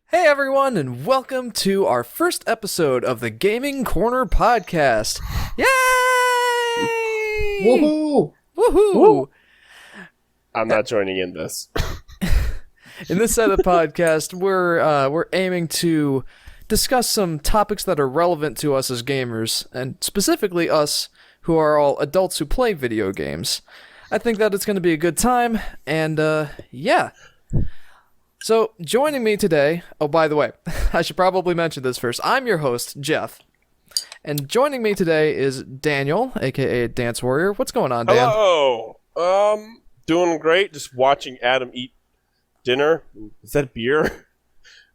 Hey everyone, and welcome to our first episode of the Gaming Corner podcast. Yay! Woohoo! Woohoo! Woo! I'm not joining in this. In this set of podcast, we're aiming to discuss some topics that are relevant to us as gamers, and specifically us who are all adults who play video games. I think that it's going to be a good time, and yeah. So, joining me today, oh, by the way, I should probably mention this first. I'm your host, Jeff. And joining me today is Daniel, aka Dance Warrior. What's going on, Dan? Hello. Doing great. Just watching Adam eat dinner. Is that beer?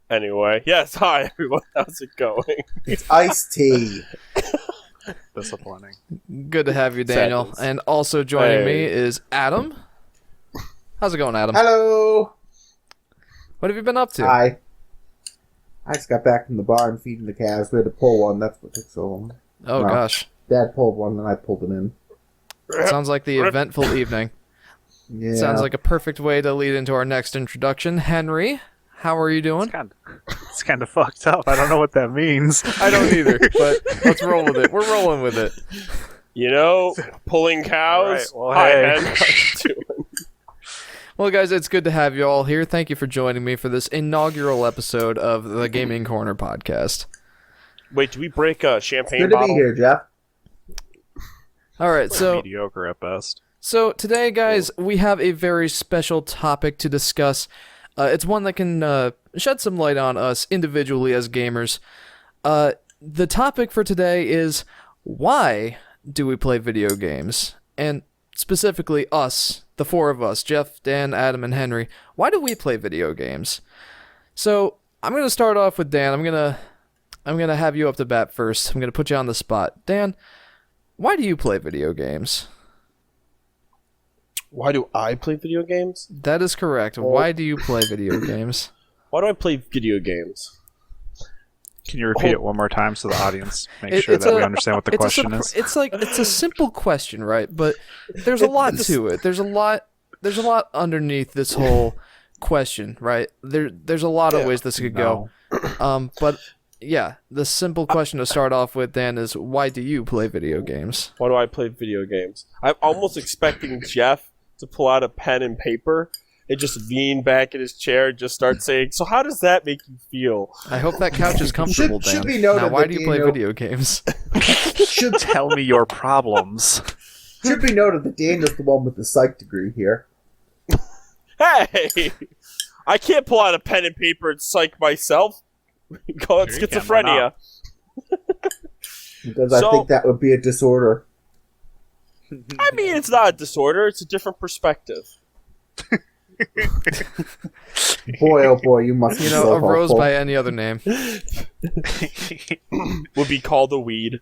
Anyway, yes. Hi, everyone. How's it going? It's iced tea. Disappointing. Good to have you, Daniel. Sadness. And also joining Hey. me is Adam. How's it going, Adam? Hello. What have you been up to? Hi. I just got back from the bar and feeding the calves. We had to pull one. That's what took so long. Oh, No. gosh. Dad pulled one, and I pulled it in. Sounds like the eventful evening. Yeah. Sounds like a perfect way to lead into our next introduction. Henry, how are you doing? It's kind of fucked up. I don't know what that means. I don't either, but let's roll with it. We're rolling with it. You know, pulling cows. All right, well, Hi, hey. Hen. How you doing? Well, guys, it's good to have you all here. Thank you for joining me for this inaugural episode of the Gaming Corner podcast. Wait, do we break a champagne Good to bottle? be here, Jeff. All right, so Mediocre at best. today, guys, we have a very special topic to discuss. It's one that can shed some light on us individually as gamers. The topic for today is, why do we play video games? And specifically us, the four of us, Jeff, Dan, Adam, and Henry. Why do we play video games? So I'm gonna start off with Dan. I'm gonna have you up to bat first. I'm gonna put you on the spot. Dan, why do you play video games? Why do I play video games? That is correct. Why do you play video games? Why do I play video games? Can you repeat it one more time so the audience make It- sure it's that a- we understand what the question is? It's a simple question, right? But there's a lot to it. There's a lot underneath this whole question, right? There's a lot of ways this could go. But yeah, the simple question to start off with, Dan, is why do you play video games? Why do I play video games? I'm almost expecting Jeff to pull out a pen and paper and just lean back in his chair and just start saying, so how does that make you feel? I hope that couch is comfortable, Dan. Should be noted Now, why that do you play Daniel- video games? should Tell me your problems. should be noted that Daniel's the one with the psych degree here. Hey! I can't pull out a pen and paper and psych myself. Call it Sure you can, why schizophrenia. not? Because I So- think that would be a disorder. I mean, it's not a disorder, it's a different perspective. Boy, oh boy, you must be You know, so a rose hopeful. by any other name. Would be called a weed.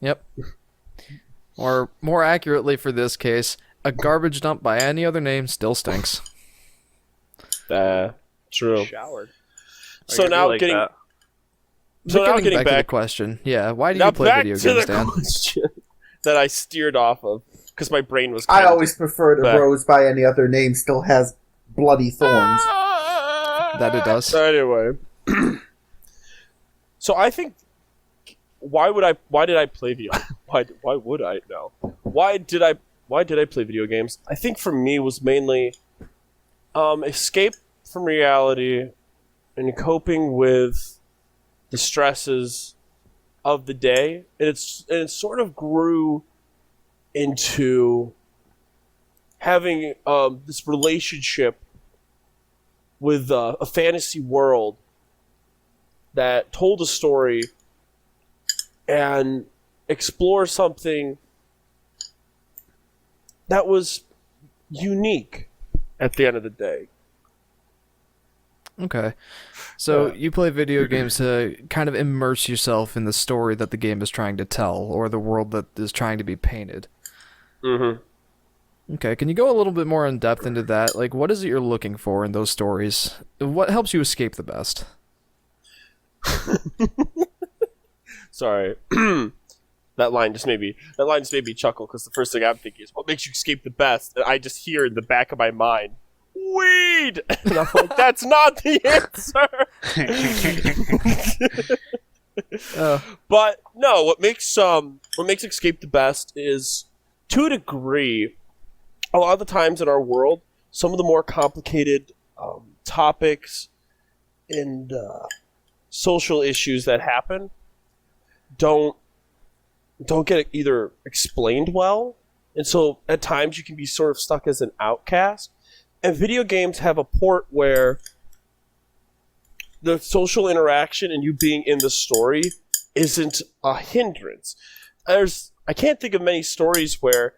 Yep. Or more accurately for this case, a garbage dump by any other name still stinks. True. Showered. So now getting But getting back to the back question, yeah, why do now you play back video to games, the Dan? question that I steered off of because my brain was. I kinda- always preferred a back. rose by any other name still has bloody thorns. That it does. So anyway, so I think why did I play video? Why would I know? Why did I play video games? I think for me was mainly escape from reality and coping with the stresses of the day, and it sort of grew into having this relationship with a fantasy world that told a story and explore something that was unique at the end of the day. Okay. So you play video games to kind of immerse yourself in the story that the game is trying to tell, or the world that is trying to be painted. Mm-hmm. Okay, can you go a little bit more in depth into that? Like, what is it you're looking for in those stories? What helps you escape the best? Sorry. That line just made me chuckle because the first thing I'm thinking is what makes you escape the best, and I just hear in the back of my mind, weed. And I'm like, that's not the answer. But no, what makes Escape the best is, to a degree, a lot of the times in our world, some of the more complicated topics and social issues that happen don't get either explained well, and so at times you can be sort of stuck as an outcast. And video games have a port where the social interaction and you being in the story isn't a hindrance. I can't think of many stories where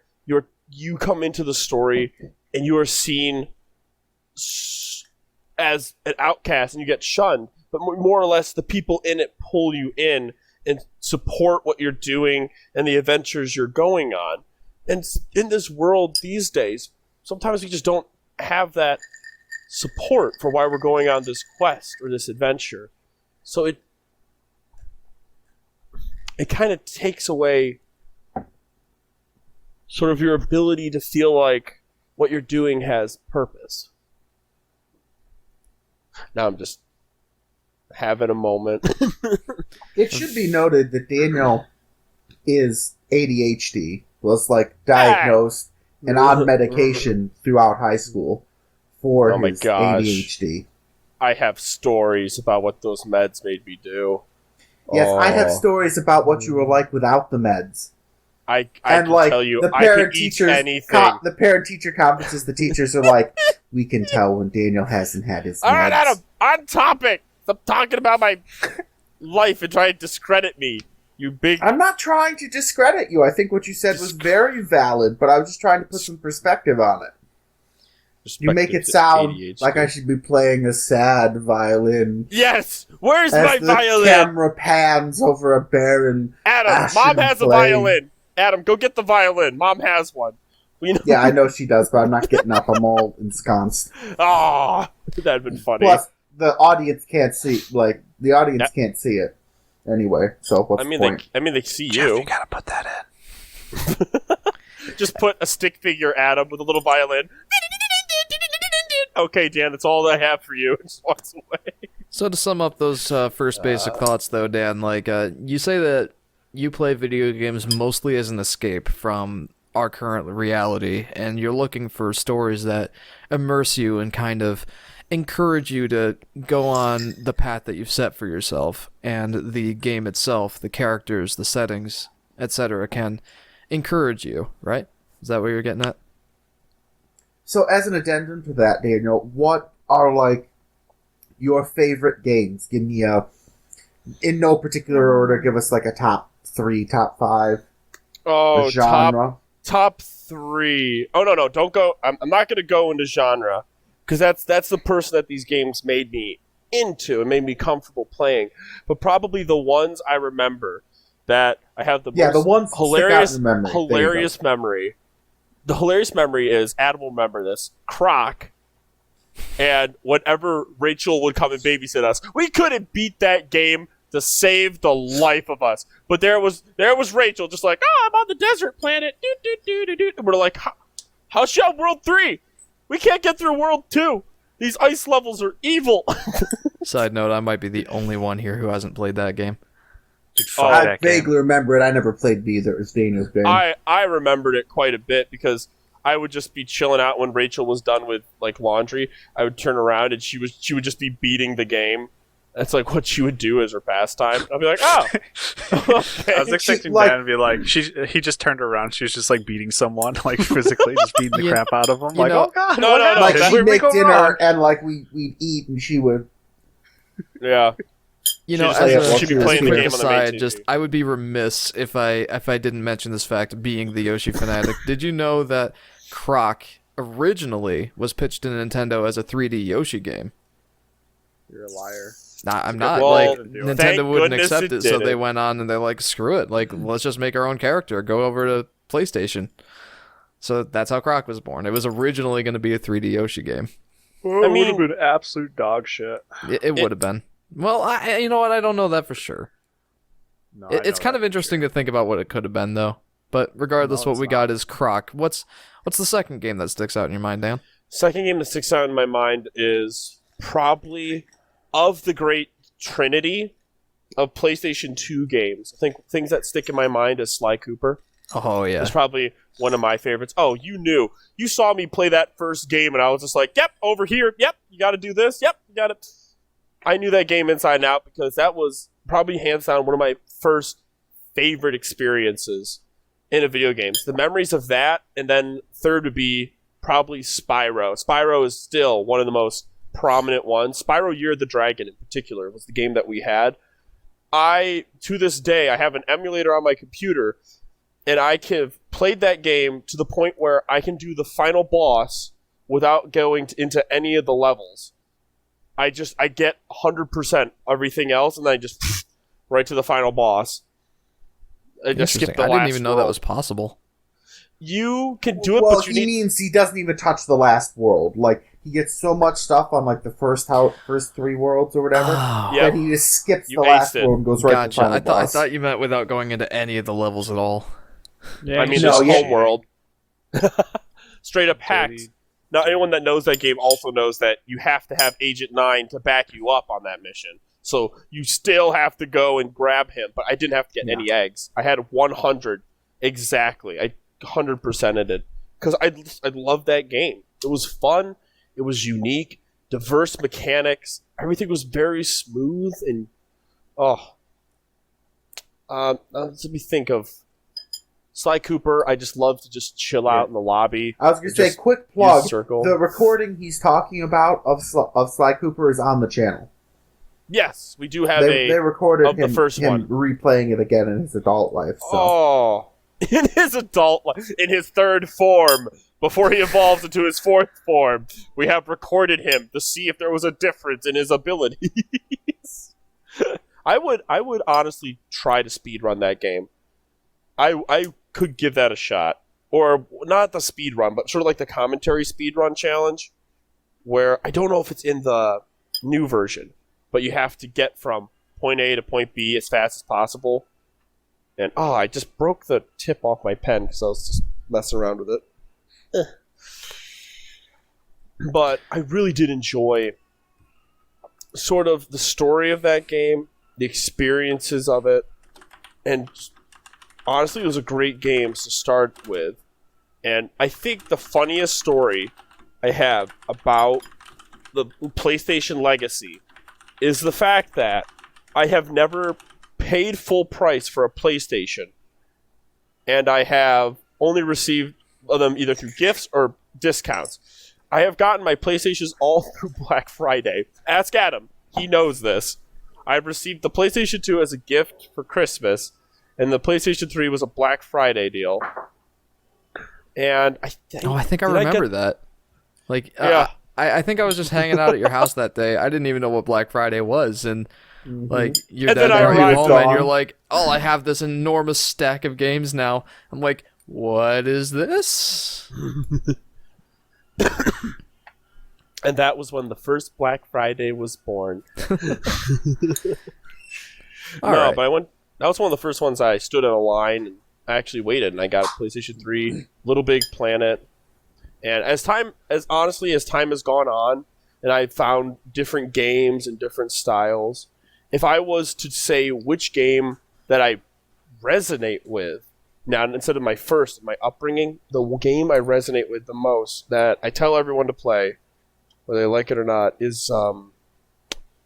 you come into the story and you are seen as an outcast and you get shunned, but more or less the people in it pull you in and support what you're doing and the adventures you're going on. And in this world these days, sometimes we just don't have that support for why we're going on this quest or this adventure. So it kind of takes away sort of your ability to feel like what you're doing has purpose. Now I'm just having a moment. It should be noted that Daniel is ADHD, was like diagnosed and on medication throughout high school for his ADHD. I have stories about what those meds made me do. Yes, I have stories about what you were like without the meds. I can tell you, I can eat anything. The parent-teacher conferences, the teachers are like, we can tell when Daniel hasn't had his meds. All right, Adam, on topic. Stop talking about my life and trying to discredit me, you big... I'm not trying to discredit you. I think what you said was very valid, but I was just trying to put some perspective on it. You make it sound like I should be playing a sad violin. Yes! Where's my violin? The camera pans over a barren... Adam, Mom has a violin. Adam, go get the violin. Mom has one. Yeah, I know she does, but I'm not getting up. I'm all ensconced. Oh, that'd been funny. Plus, the audience can't see. Like, the audience can't see it anyway. So what's the point? They see you. Jeff, you gotta put that in. Just put a stick figure, Adam, with a little violin. Okay, Dan, that's all I have for you. Just walks away. So to sum up those first basic thoughts, though, Dan, like you say that you play video games mostly as an escape from our current reality, and you're looking for stories that immerse you and kind of encourage you to go on the path that you've set for yourself, and the game itself, the characters, the settings, etc. can encourage you, right? Is that what you're getting at? So as an addendum to that, Daniel, what are, like, your favorite games? Give me in no particular order, give us, like, a top 3, top 5 genre. Top 3. Oh, no, don't go. I'm not going to go into genre, because that's the person that these games made me into and made me comfortable playing. But probably the ones I remember that I have the most hilarious memory. The hilarious memory is, Adam will remember this, Croc, and whenever Rachel would come and babysit us, we couldn't beat that game to save the life of us. But there was Rachel, just like, oh, I'm on the desert planet, and we're like, how's she on World 3? We can't get through World 2. These ice levels are evil. Side note, I might be the only one here who hasn't played that game. I vaguely remember it. I never played either. It was Daniel's game. I remembered it quite a bit because I would just be chilling out when Rachel was done with like laundry. I would turn around and she would just be beating the game. That's like what she would do as her pastime. I'd be like, oh. Okay. I was expecting Dan to be like, he just turned around. She was just like beating someone, like physically just beating the crap out of him. Like, oh god, no. Like she'd make dinner and like we'd eat and she would. Yeah. You know, she'd be playing the game on the main TV. I would be remiss if I didn't mention this fact, being the Yoshi fanatic. Did you know that Croc originally was pitched to Nintendo as a 3D Yoshi game? You're a liar. Nah, I'm not. Well, Nintendo wouldn't accept it, so didn't. they went on and they're like, screw it. Like, let's just make our own character. Go over to PlayStation. So that's how Croc was born. It was originally going to be a 3D Yoshi game. Well, it would have been absolute dog shit. It would have been. Well, you know what? I don't know that for sure. No, it's kind of interesting to think about what it could have been, though. But regardless, what we got is Croc. What's the second game that sticks out in your mind, Dan? Second game that sticks out in my mind is probably of the great trinity of PlayStation 2 games. I think things that stick in my mind is Sly Cooper. Oh yeah. It's probably one of my favorites. Oh, you knew. You saw me play that first game, and I was just like, yep, over here. Yep, you got to do this. Yep, you got to. I knew that game inside and out because that was probably hands down one of my first favorite experiences in a video game. The memories of that, and then third would be probably Spyro. Spyro is still one of the most prominent ones. Spyro Year of the Dragon in particular was the game that we had. To this day, I have an emulator on my computer, and I have played that game to the point where I can do the final boss without going into any of the levels. I get 100% everything else, and then I just right to the final boss. I just skip the last I didn't even know that world. was possible. You can do it, Well, but you he means he doesn't even touch the last world. Like, he gets so much stuff on, like, the first 3 worlds or whatever, Oh, Yeah. that he just skips You the last aced it. world and goes right to the gotcha. final I boss. thought you meant without going into any of the levels at all. Yeah, I mean, No, there's yeah. Homeworld. Straight up hacked. Now, anyone that knows that game also knows that you have to have Agent 9 to back you up on that mission. So you still have to go and grab him, but I didn't have to get any eggs. I had 100 exactly. I 100%ed it because I loved that game. It was fun. It was unique, diverse mechanics. Everything was very smooth and let me think of Sly Cooper. I just love to just chill out in the lobby. I was going to say, Just quick plug, circle. the recording he's talking about of Sly Cooper is on the channel. Yes, we do have They recorded of the him, first him one. replaying it again in his adult life. So. Oh, in his adult life, in his third form, before he evolves into his fourth form, we have recorded him to see if there was a difference in his abilities. I would honestly try to speedrun that game. I could give that a shot. Or not the speedrun, but sort of like the commentary speedrun challenge, where I don't know if it's in the new version, but you have to get from point A to point B as fast as possible. And I just broke the tip off my pen because I was just messing around with it. But I really did enjoy sort of the story of that game, the experiences of it, and honestly, it was a great game to start with. And I think the funniest story I have about the PlayStation Legacy is the fact that I have never paid full price for a PlayStation, and I have only received them either through gifts or discounts. I have gotten my PlayStations all through Black Friday. Ask Adam. He knows this. I've received the PlayStation 2 as a gift for Christmas, and the PlayStation 3 was a Black Friday deal. And I think I remember that. Like, Yeah. I think I was just hanging out at your house that day. I didn't even know what Black Friday was, and like your And dad then I brought you arrived home, and on. you're like, "Oh, I have this enormous stack of games now." I'm like, "What is this?" And that was when the first Black Friday was born. All right. But that was one of the first ones I stood in a line and I actually waited, and I got a PlayStation 3, Little Big Planet. And as time has gone on, and I found different games and different styles, if I was to say which game that I resonate with, now instead of my upbringing, the game I resonate with the most, that I tell everyone to play, whether they like it or not, is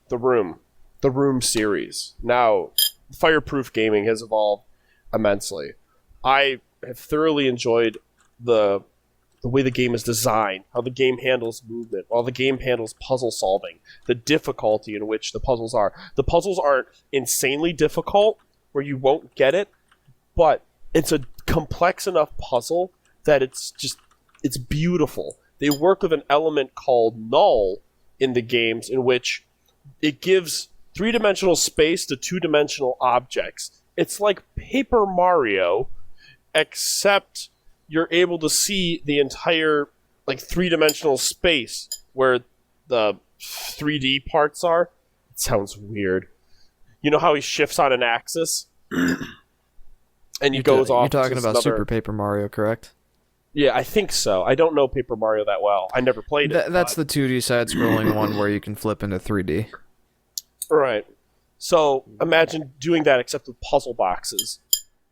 The Room series. Now, Fireproof Gaming has evolved immensely. I have thoroughly enjoyed the way the game is designed, how the game handles movement, while the game handles puzzle solving, the difficulty in which the puzzles are. The puzzles aren't insanely difficult where you won't get it, but it's a complex enough puzzle that it's beautiful. They work with an element called null in the games, in which it gives three-dimensional space to two-dimensional objects. It's like Paper Mario, except you're able to see the entire three-dimensional space where the 3D parts are. It sounds weird. You know how he shifts on an axis? And he goes off. You're talking to about another... Super Paper Mario, correct? Yeah, I think so. I don't know Paper Mario that well. I never played it. That's the 2D side-scrolling one where you can flip into 3D. Right. So imagine doing that except with puzzle boxes.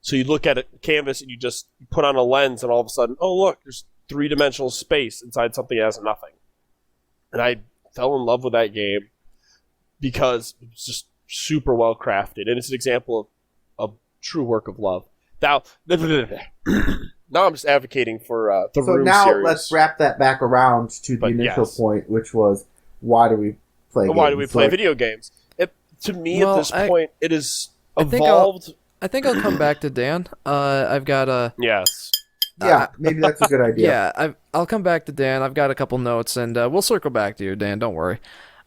So you look at a canvas and you just put on a lens, and all of a sudden, oh look, there's 3-dimensional space inside something that has nothing. And I fell in love with that game because it's just super well crafted, and it's an example of a true work of love. Now, now I'm just advocating for the So Room now series. let's wrap that back around to the But initial yes. point, which was why do we play games? Why do we play Like, video games? To me, Well, at this point, it is I think evolved. I think I'll come back to Dan. I've got a Yes. Yeah, maybe that's a good idea. yeah. I'll come back to Dan. I've got a couple notes, and we'll circle back to you, Dan. Don't worry.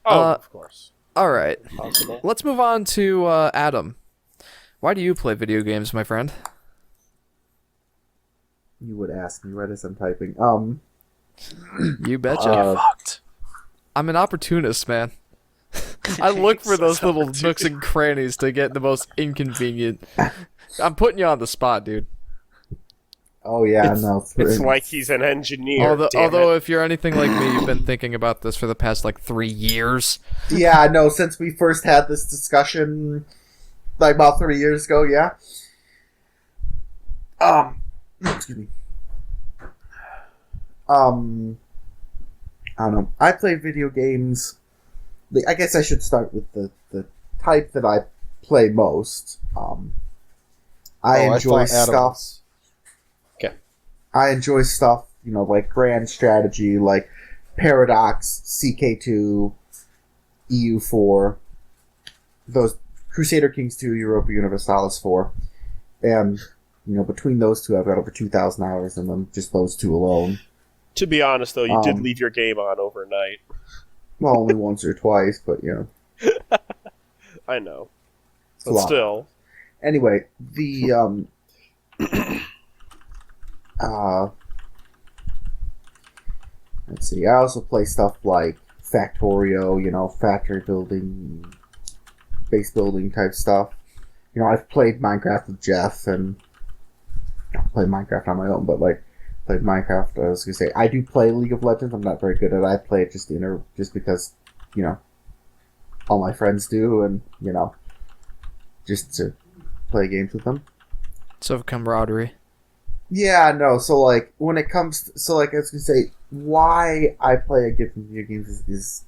Oh, Uh, of course. All right. Possible. Let's move on to Adam. Why do you play video games, my friend? You would ask me right as I'm typing. You betcha. Fucked. I'm an opportunist, man. I look for those Such little opportunity. nooks and crannies to get the most inconvenient. I'm putting you on the spot, dude. Oh yeah, It's- no. It's like he's an engineer. Although if you're anything like me, you've been thinking about this for the past 3 years. Yeah, no. Since we first had this discussion, like about 3 years ago, yeah. Excuse me. I don't know. I play video games. I guess I should start with the type that I play most. I enjoy stuff. I enjoy stuff, like grand strategy, like Paradox, CK2, EU4, those Crusader Kings 2, Europa Universalis 4, and between those two, I've got over 2,000 hours in them, just those two alone. To be honest, though, you did leave your game on overnight. Well, only once or twice, but I know. it's a But lot. still. Anyway, the let's see. I also play stuff like Factorio, factory building, base building type stuff. I've played Minecraft with Jeff, and I play Minecraft on my own, but played Minecraft. I was gonna say I do play League of Legends. I'm not very good at it. I play it just because all my friends do, and just to play games with them. So camaraderie. Yeah, no. So when it comes, I was gonna say why I play a different video games is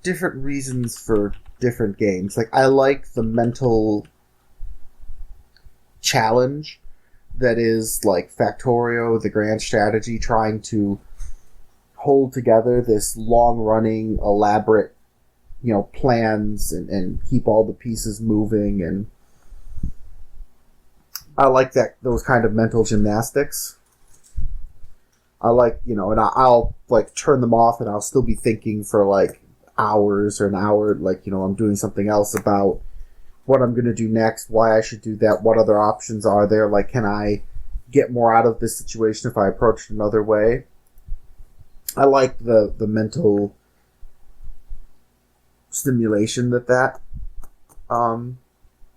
different reasons for different games. I like the mental challenge that is Factorio, the grand strategy, trying to hold together this long-running, elaborate, plans and keep all the pieces moving, and I like those kind of mental gymnastics. I like, and I'll turn them off, and I'll still be thinking for hours or an hour, I'm doing something else about what I'm going to do next, why I should do that, what other options are there, can I get more out of this situation if I approach it another way. I like the mental stimulation that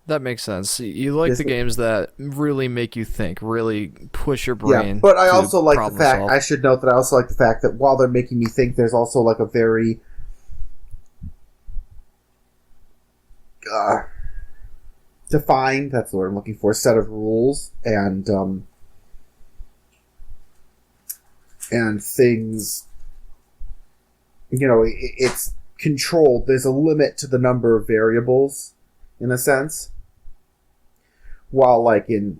That makes sense. You like Yes, the it- games that really make you think, really push your brain. yeah, but I to also like the problem fact, solve. I should note that I also like the fact that while they're making me think, there's also a very defined, that's the word I'm looking for, set of rules and things, it's controlled. There's a limit to the number of variables, in a sense. While in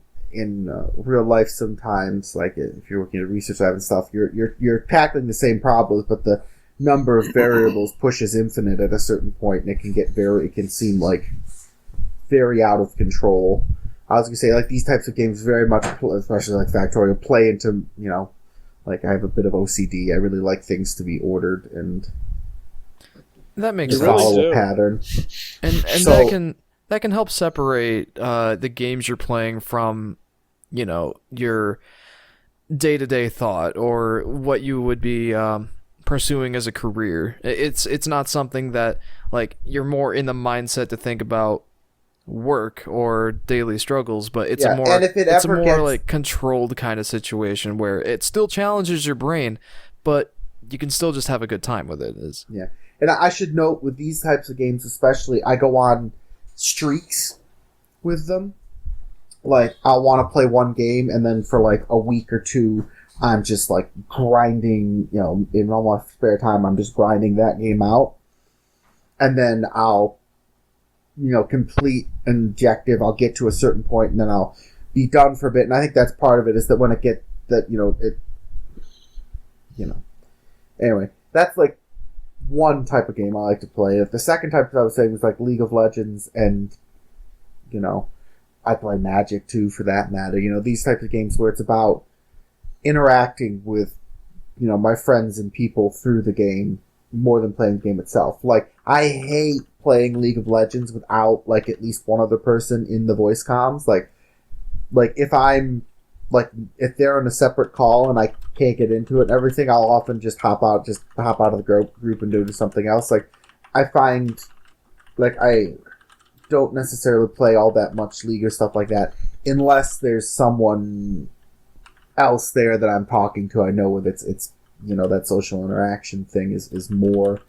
real life, sometimes if you're working at a research lab and stuff, you're tackling the same problems, but the number of variables pushes infinite at a certain point, and it can seem very out of control. I was gonna say these types of games very much, especially Factorio, play into I have a bit of OCD. I really like things to be ordered and That makes You sense. really follow do. a pattern. And So- that can help separate the games you're playing from, your day-to-day thought or what you would be pursuing as a career. It's not something that you're more in the mindset to think about work or daily struggles, but it's Yeah, a more and if it it's a ever more gets- like controlled kind of situation where it still challenges your brain, but you can still just have a good time with it. Yeah. And I should note, with these types of games especially, I go on streaks with them. Like, I'll want to play one game, and then for like a week or two, I'm just like grinding, in all my spare time, I'm just grinding that game out. And then I'll, complete an objective. I'll get to a certain point, and then I'll be done for a bit. And I think that's part of it, is that when it get that, Anyway, that's like one type of game I like to play. The second type, as I was saying, was like League of Legends, and, I play Magic too, for that matter. These types of games where it's about interacting with, my friends and people through the game more than playing the game itself. Like, I hate playing League of Legends without, like, at least one other person in the voice comms. Like if they're on a separate call and I can't get into it and everything, I'll often just hop out of the group and do something else. Like, I find, like, I don't necessarily play all that much League or stuff like that unless there's someone else there that I'm talking to. I know that it's that social interaction thing is more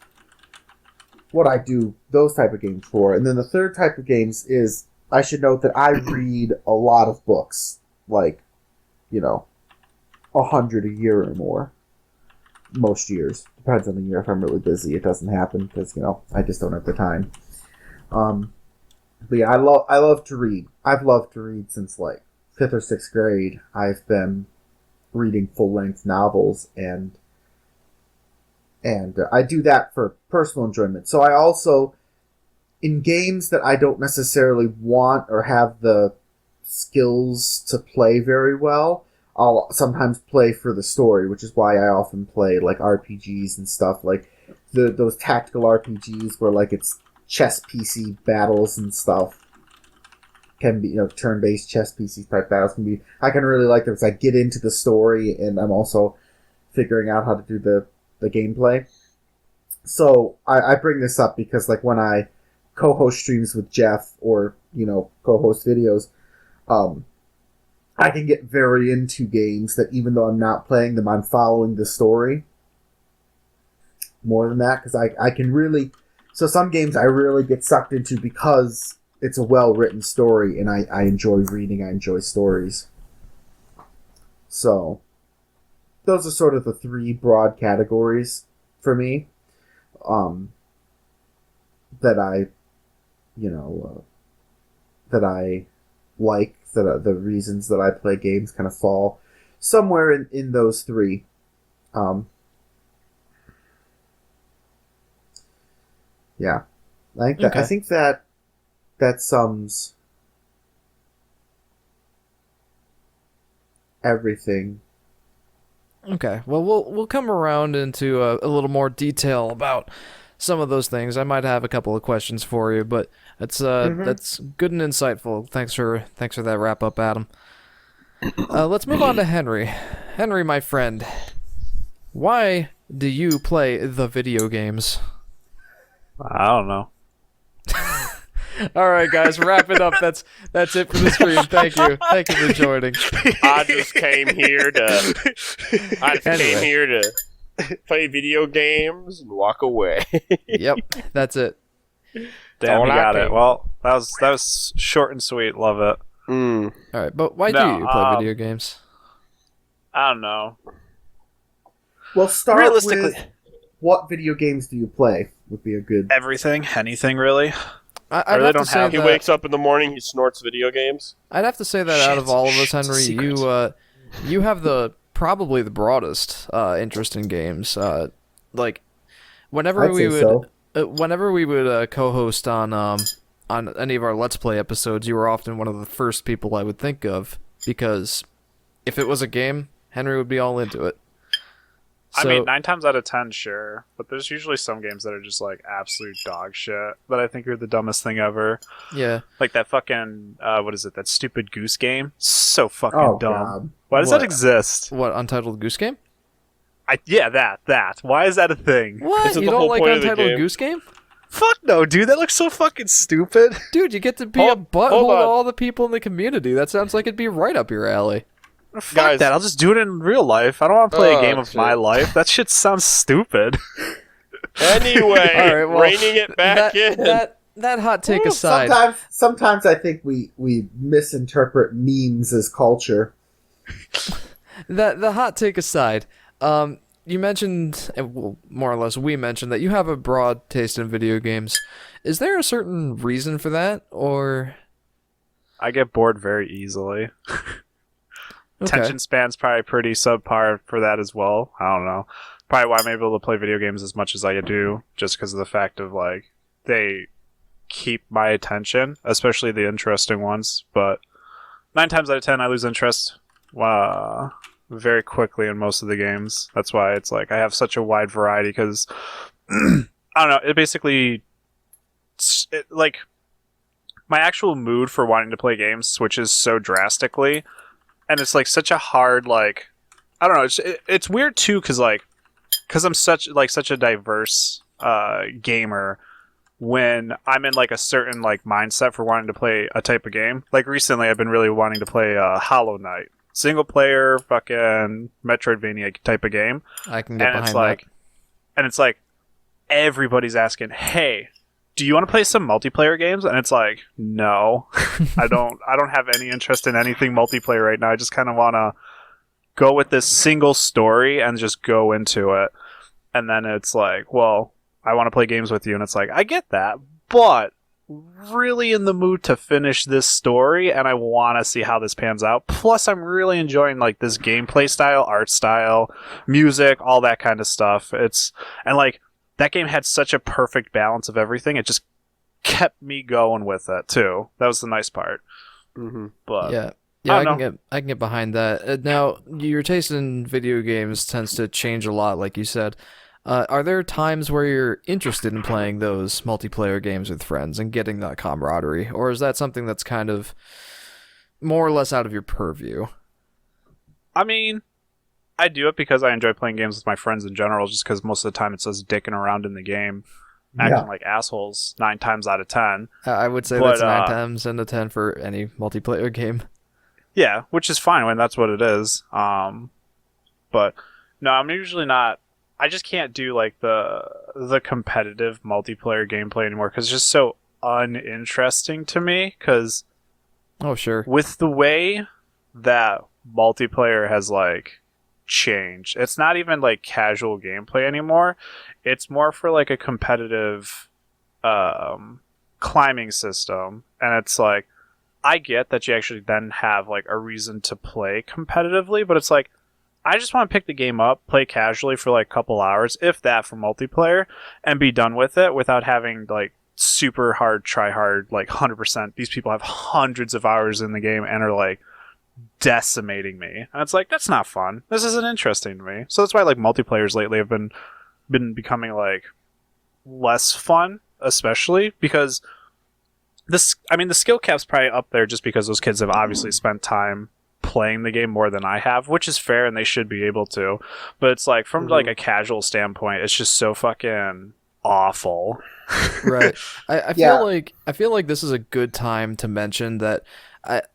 what I do those type of games for. And then the third type of games is, I should note that I read a lot of books, like, 100 a year or more. Most years. Depends on the year. If I'm really busy, it doesn't happen because, I just don't have the time. But yeah, I love to read. I've loved to read since like 5th or 6th grade. I've been reading full-length novels, and I do that for personal enjoyment. So I also, in games that I don't necessarily want or have the skills to play very well, I'll sometimes play for the story, which is why I often play like RPGs and stuff, like those tactical RPGs where like it's chess PC battles and stuff. Can be, turn-based chess PC type battles can be. I can really like them because I get into the story and I'm also figuring out how to do the gameplay. So I bring this up because, like, when I co-host streams with Jeff or co-host videos, I can get very into games that, even though I'm not playing them, I'm following the story more than that, because I can really. So some games I really get sucked into because it's a well-written story, and I enjoy reading, I enjoy stories. So those are sort of the three broad categories for me, that I, that I like, that the reasons that I play games kind of fall somewhere in those three. Yeah, I think that sums everything. Okay, well, we'll come around into a little more detail about some of those things. I might have a couple of questions for you, but that's good and insightful. Thanks for that wrap up, Adam. Let's move on to Henry. Henry, my friend, why do you play the video games? I don't know. All right, guys, wrap it up. That's it for the stream. Thank you for joining. I just came here to play video games and walk away. Yep, that's it. Damn, all you I got came it. Well, that was short and sweet. Love it. All right, but why do No, you play video games? I don't know. Well, start Realistically, with what video games do you play would be a good. Everything, anything, really. I'd really have to don't say have- he that, wakes up in the morning, he snorts video games. I'd have to say that out of all of us, Shit, Henry, secret. you have probably the broadest interest in games. Like whenever I'd we say would so. whenever we would co-host on any of our Let's Play episodes, you were often one of the first people I would think of, because if it was a game, Henry would be all into it. I mean, 9 times out of 10, sure. But there's usually some games that are just, like, absolute dog shit that I think are the dumbest thing ever. Yeah. Like that fucking, what is it, that stupid Goose game? So fucking Oh, dumb. God. Why does What? that exist? What, Untitled Goose Game? Yeah, that. Why is that a thing? What? Isn't You the don't whole like point of the Untitled game- Goose Game? Fuck no, dude. That looks so fucking stupid. Dude, you get to be a butthole to all the people in the community. That sounds like it'd be right up your alley. Fuck Guys. that. I'll just do it in real life. I don't want to play a game of shit. my life. That shit sounds stupid. Anyway, All right, well, reining it back in. That hot take aside. Sometimes I think we misinterpret memes as culture. The hot take aside, you mentioned, well, more or less, we mentioned that you have a broad taste in video games. Is there a certain reason for that, or? I get bored very easily. Okay. Attention span's probably pretty subpar for that as well. I don't know. Probably why I'm able to play video games as much as I do, just because of the fact of like they keep my attention, especially the interesting ones. But 9 times out of 10, I lose interest very quickly in most of the games. That's why it's like I have such a wide variety because I don't know. It basically like my actual mood for wanting to play games switches so drastically, and it's like such a hard like I don't know. It's weird too because I'm such a diverse gamer. When I'm in like a certain like mindset for wanting to play a type of game, like recently I've been really wanting to play Hollow Knight, single player fucking Metroidvania type of game. I can get And behind it's like, that. and it's like everybody's asking, "Hey, do you want to play some multiplayer games?" And it's like, no, I don't have any interest in anything multiplayer right now. I just kind of want to go with this single story and just go into it. And then it's like, well, I want to play games with you. And it's like, I get that, but really in the mood to finish this story and I want to see how this pans out. Plus, I'm really enjoying like this gameplay style, art style, music, all that kind of stuff. And like that game had such a perfect balance of everything. It just kept me going with it too. That was the nice part. Mm-hmm. But Yeah, I I can get behind that. Now, your taste in video games tends to change a lot, like you said. Are there times where you're interested in playing those multiplayer games with friends and getting that camaraderie, or is that something that's kind of more or less out of your purview? I mean, I do it because I enjoy playing games with my friends in general, just because most of the time it's us dicking around in the game, acting like assholes 9 times out of 10. I would say that's 9 times out of 10 for any multiplayer game. Yeah, which is fine when that's what it is. But no, I'm usually not. I just can't do like the competitive multiplayer gameplay anymore because it's just so uninteresting to me. Because Oh, sure. with the way that multiplayer has like changed, it's not even like casual gameplay anymore. It's more for like a competitive climbing system, and it's like I get that you actually then have like a reason to play competitively, but it's like I just want to pick the game up, play casually for like a couple hours, if that, for multiplayer, and be done with it without having like super hard, try hard, like 100%. These people have hundreds of hours in the game and are like decimating me. And it's like, that's not fun. This isn't interesting to me. So that's why like multiplayers lately have been becoming like less fun, especially because the skill cap's probably up there just because those kids have obviously spent time playing the game more than I have, which is fair and they should be able to. But it's like from like a casual standpoint, it's just so fucking awful. Right. I feel like this is a good time to mention that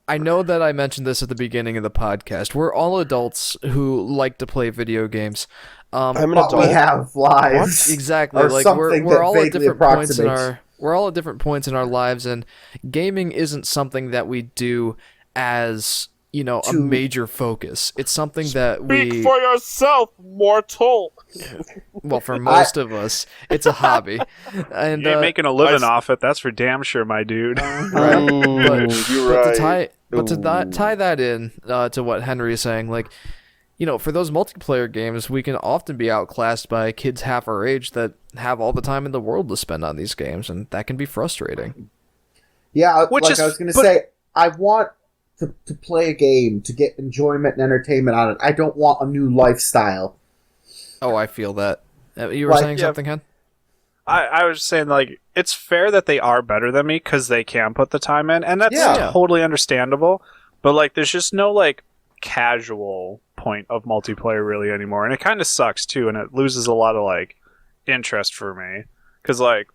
I know that I mentioned this at the beginning of the podcast. We're all adults who like to play video games. I'm an But we adult. have lives. Exactly. Or like something we're that all at vaguely different points in approximates. we're all at different points in our lives, and gaming isn't something that we do as, you know, a major focus. It's something that Speak we for yourself, mortal. well, for most of us, it's a hobby. And You ain't making a living off it, that's for damn sure, my dude. right? You're right. To tie that in to what Henry is saying, like, you know, for those multiplayer games, we can often be outclassed by kids half our age that have all the time in the world to spend on these games, and that can be frustrating. Yeah, Which like is- I was going to but- say, I want to play a game to get enjoyment and entertainment on it. I don't want a new lifestyle. Oh, I feel that. You were Like, saying yeah. something, Hen? I was just saying, like, it's fair that they are better than me because they can put the time in, and that's Yeah. totally understandable. But, like, there's just no, like, casual point of multiplayer really anymore. And it kind of sucks, too, and it loses a lot of, like, interest for me. Because, like,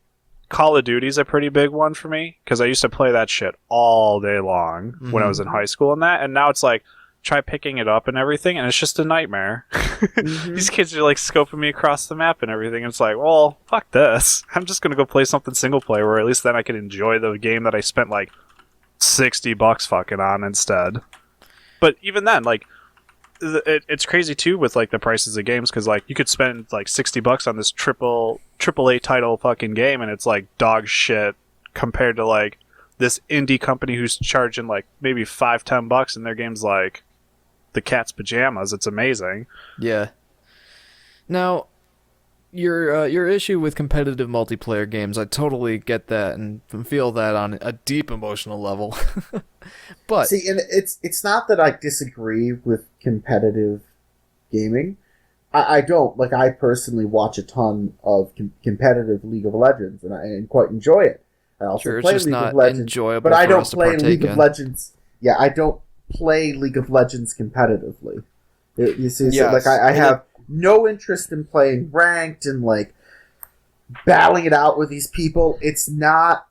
Call of Duty's a pretty big one for me because I used to play that shit all day long when I was in high school and now it's like try picking it up and everything and it's just a nightmare. These kids are like scoping me across the map and everything. And it's like, well, fuck this. I'm just gonna go play something single player where at least then I can enjoy the game that I spent like $60 fucking on instead. But even then, like, it's crazy too with like the prices of games because like you could spend like $60 on this triple A title fucking game and it's like dog shit compared to like this indie company who's charging like maybe $5-10 and their game's like the cat's pajamas. It's amazing. Yeah. Now, your issue with competitive multiplayer games, I totally get that and feel that on a deep emotional level. But see, and it's not that I disagree with competitive gaming. I don't. Like, I personally watch a ton of competitive League of Legends, and I quite enjoy it. I also sure, it's play just League not of Legends, enjoyable but I for don't us to play partake League of in. Legends. Yeah, I don't play League of Legends competitively. You see, so Yes. like I have no interest in playing ranked and like battling it out with these people. It's not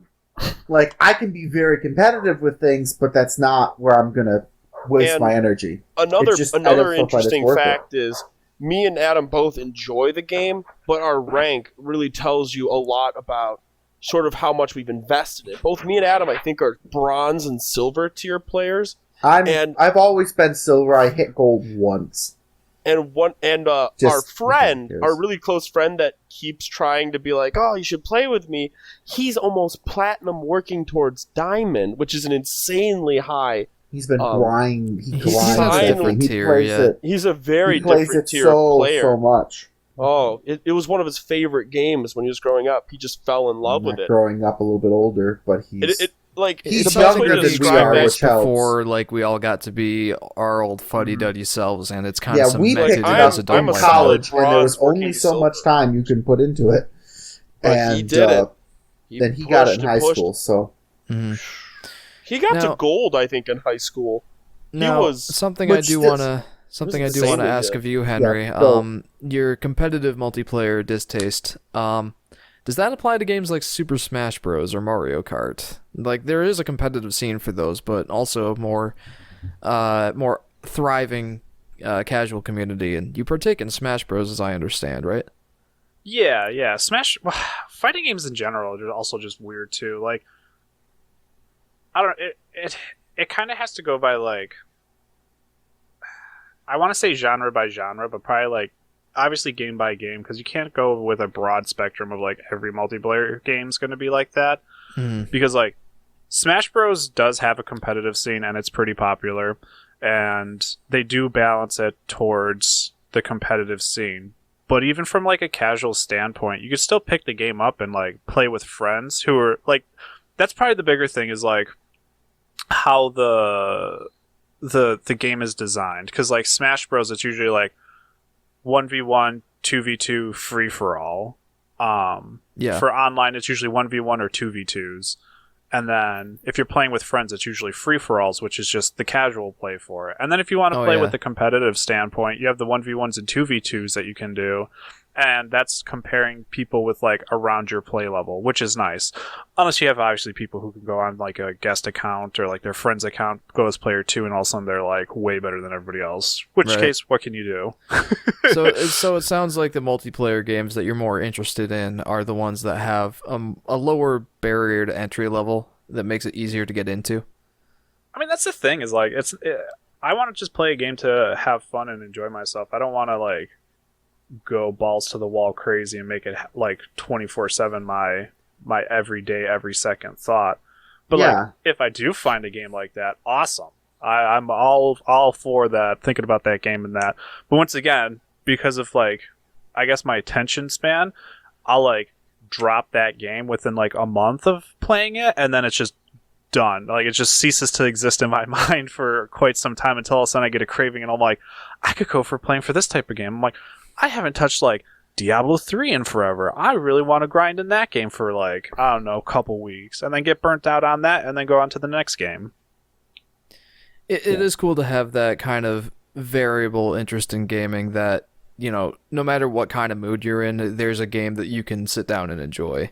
like I can be very competitive with things, but that's not where I'm gonna waste And my energy. Another It's just- I don't feel like it's interesting worth it. fact is me and Adam both enjoy the game, but our rank really tells you a lot about sort of how much we've invested in it. Both me and Adam, I think, are bronze and silver tier players, and- I've always been silver. I hit gold once. and our Just- friend, yes. our really close friend that keeps trying to be like, oh, you should play with me, he's almost platinum working towards diamond, which is an insanely high. He's been Um, grinding. He he's grinds on a it. different He tier, plays yeah. it. He's a very He plays different it tier so player. much. Oh, it was one of his favorite games when he was growing up. He just fell in love I'm with not it. growing up a little bit older, but he's It like He's the best way younger to than we describe are, it. which helps. before like we all got to be our old fuddy-duddy selves, and it's kind yeah. of We cemented picked in it I'm- his up adult I'm a in life. solid college, and there was bronze only working so much silver. time you can put into it. But and he did it. then he got it pushed in and high pushed. school. So Mhm. He got Now- to gold, I think, in high school. Now, was- something I which do is- wanna something I do want to insanely ask good. of you, Henry. go. Your competitive multiplayer distaste. Does that apply to games like Super Smash Bros. Or Mario Kart? Like, there is a competitive scene for those, but also more thriving casual community, and you partake in Smash Bros. As I understand, right? Yeah. Smash fighting games in general are also just weird too. Like, I don't. It kind of has to go by like. I want to say genre by genre, but probably like obviously game by game because you can't go with a broad spectrum of like every multiplayer game's going to be like that because like Smash Bros does have a competitive scene and it's pretty popular and they do balance it towards the competitive scene. But even from like a casual standpoint, you could still pick the game up and like play with friends who are like that's probably the bigger thing is like how the game is designed because like Smash Bros it's usually like 1v1 2v2 free for all Yeah. for online it's usually 1v1 or 2v2s and then if you're playing with friends it's usually free for alls which is just the casual play for it and then if you want to Oh, play yeah. with the competitive standpoint you have the 1v1s and 2v2s that you can do and that's comparing people with like around your play level which is nice unless you have obviously people who can go on like a guest account or like their friend's account go as player 2 and all of a sudden they're like way better than everybody else which Right. case what can you do? So it sounds like the multiplayer games that you're more interested in are the ones that have a lower barrier to entry level that makes it easier to get into. I mean that's the thing is like I want to just play a game to have fun and enjoy myself. I don't want to like go balls to the wall crazy and make it like 24/7 my everyday every second thought. But Yeah. like if I do find a game like that, awesome. I'm all for that, thinking about that game and that. But once again, because of like I guess my attention span, I'll like drop that game within like a month of playing it and then it's just done. Like it just ceases to exist in my mind for quite some time until all of a sudden I get a craving and I'm like, I could go for playing for this type of game. I'm like, I haven't touched like Diablo 3 in forever. I really want to grind in that game for like, I don't know, a couple weeks and then get burnt out on that and then go on to the next game. It is cool to have that kind of variable interest in gaming that, you know, no matter what kind of mood you're in, there's a game that you can sit down and enjoy.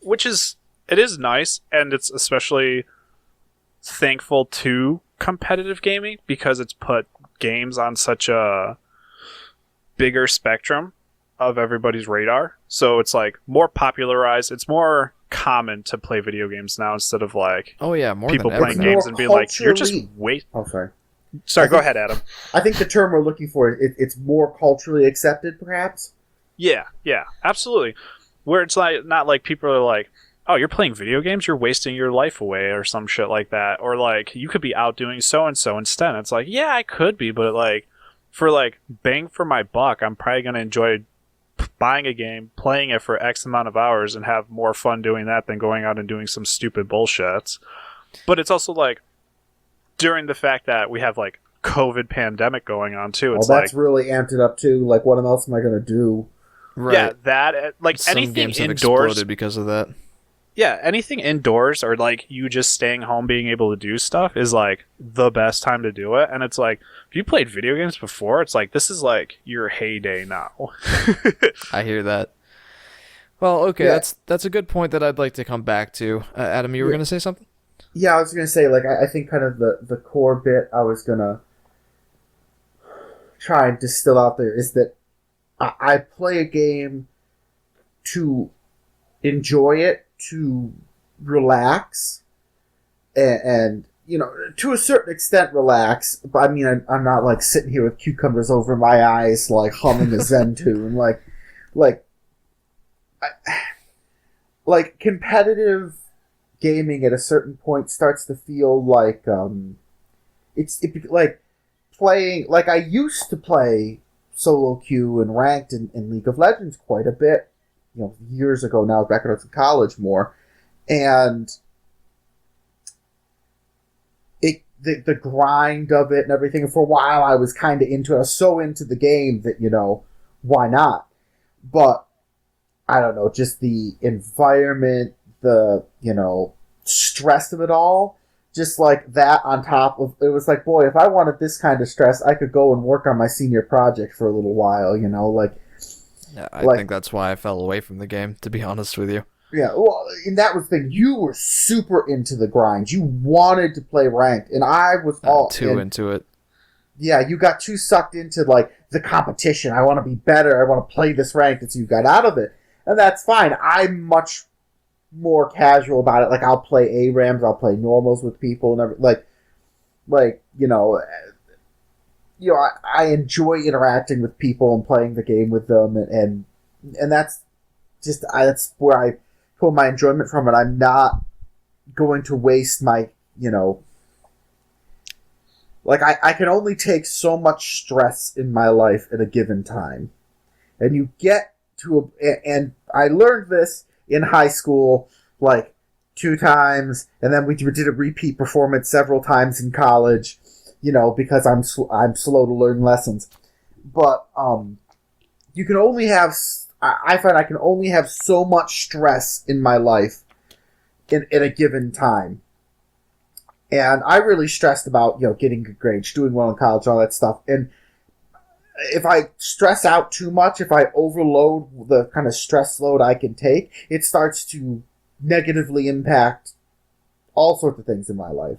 which is it is nice, and it's especially thankful to competitive gaming because it's put games on such a bigger spectrum of everybody's radar. So it's like more popularized. It's more common to play video games now instead of like Oh yeah, more people than playing ever. games More and being like, "You're just culturally- wait." Oh, sorry. Sorry, I go think- ahead, Adam. I think the term we're looking for it's more culturally accepted, perhaps. Yeah, absolutely. Where it's like not like people are like, "Oh, you're playing video games, you're wasting your life away," or some shit like that, or like you could be out doing so and so instead. It's like, yeah, I could be, but like for like bang for my buck, I'm probably gonna enjoy buying a game, playing it for X amount of hours, and have more fun doing that than going out and doing some stupid bullshit. But it's also like during the fact that we have like COVID pandemic going on too. It's That's like really amped it up too. Like, what else am I gonna do? Right. yeah, that like Some anything games have indoors. exploded because of that. Yeah, anything indoors or like you just staying home being able to do stuff is like the best time to do it. And it's like if you played video games before, it's like this is like your heyday now. I hear that. Well, okay, Yeah. that's a good point that I'd like to come back to. Adam, you were Yeah. going to say something? Yeah, I was gonna say, like, I think kind of the core bit I was gonna try and distill out there is that I play a game to enjoy it, to relax, and you know, to a certain extent relax. But I mean, I'm not like sitting here with cucumbers over my eyes, like humming a Zen tune, like competitive gaming at a certain point starts to feel like like playing, like I used to play solo queue and ranked in League of Legends quite a bit, you know, years ago now, back when I was in college more, and the grind of it and everything. And for a while I was kind of into it. I was so into the game that, you know, why not? But I don't know, just the environment, the, you know, stress of it all, just like that on top of it was like, boy, if I wanted this kind of stress, I could go and work on my senior project for a little while, you know, like. Yeah, I Like- think that's why I fell away from the game, to be honest with you. Yeah, well, and that was the thing. You were super into the grind. You wanted to play ranked, and I was all Too in. into it. Yeah, you got too sucked into like the competition. I want to be better. I want to play this ranked, and so you got out of it, and that's fine. I'm much more casual about it. Like I'll play ARAMs, I'll play normals with people, and like you know, I enjoy interacting with people and playing the game with them, and that's just that's where I pull my enjoyment from it. I'm not going to waste my, you know, like I can only take so much stress in my life at a given time, and you get to and I learned this in high school like 2 times, and then we did a repeat performance several times in college, you know, because I'm slow to learn lessons. But you can only have, I find I can only have so much stress in my life in a given time. And I really stressed about, you know, getting good grades, doing well in college, all that stuff. And if I stress out too much, if I overload the kind of stress load I can take, it starts to negatively impact all sorts of things in my life.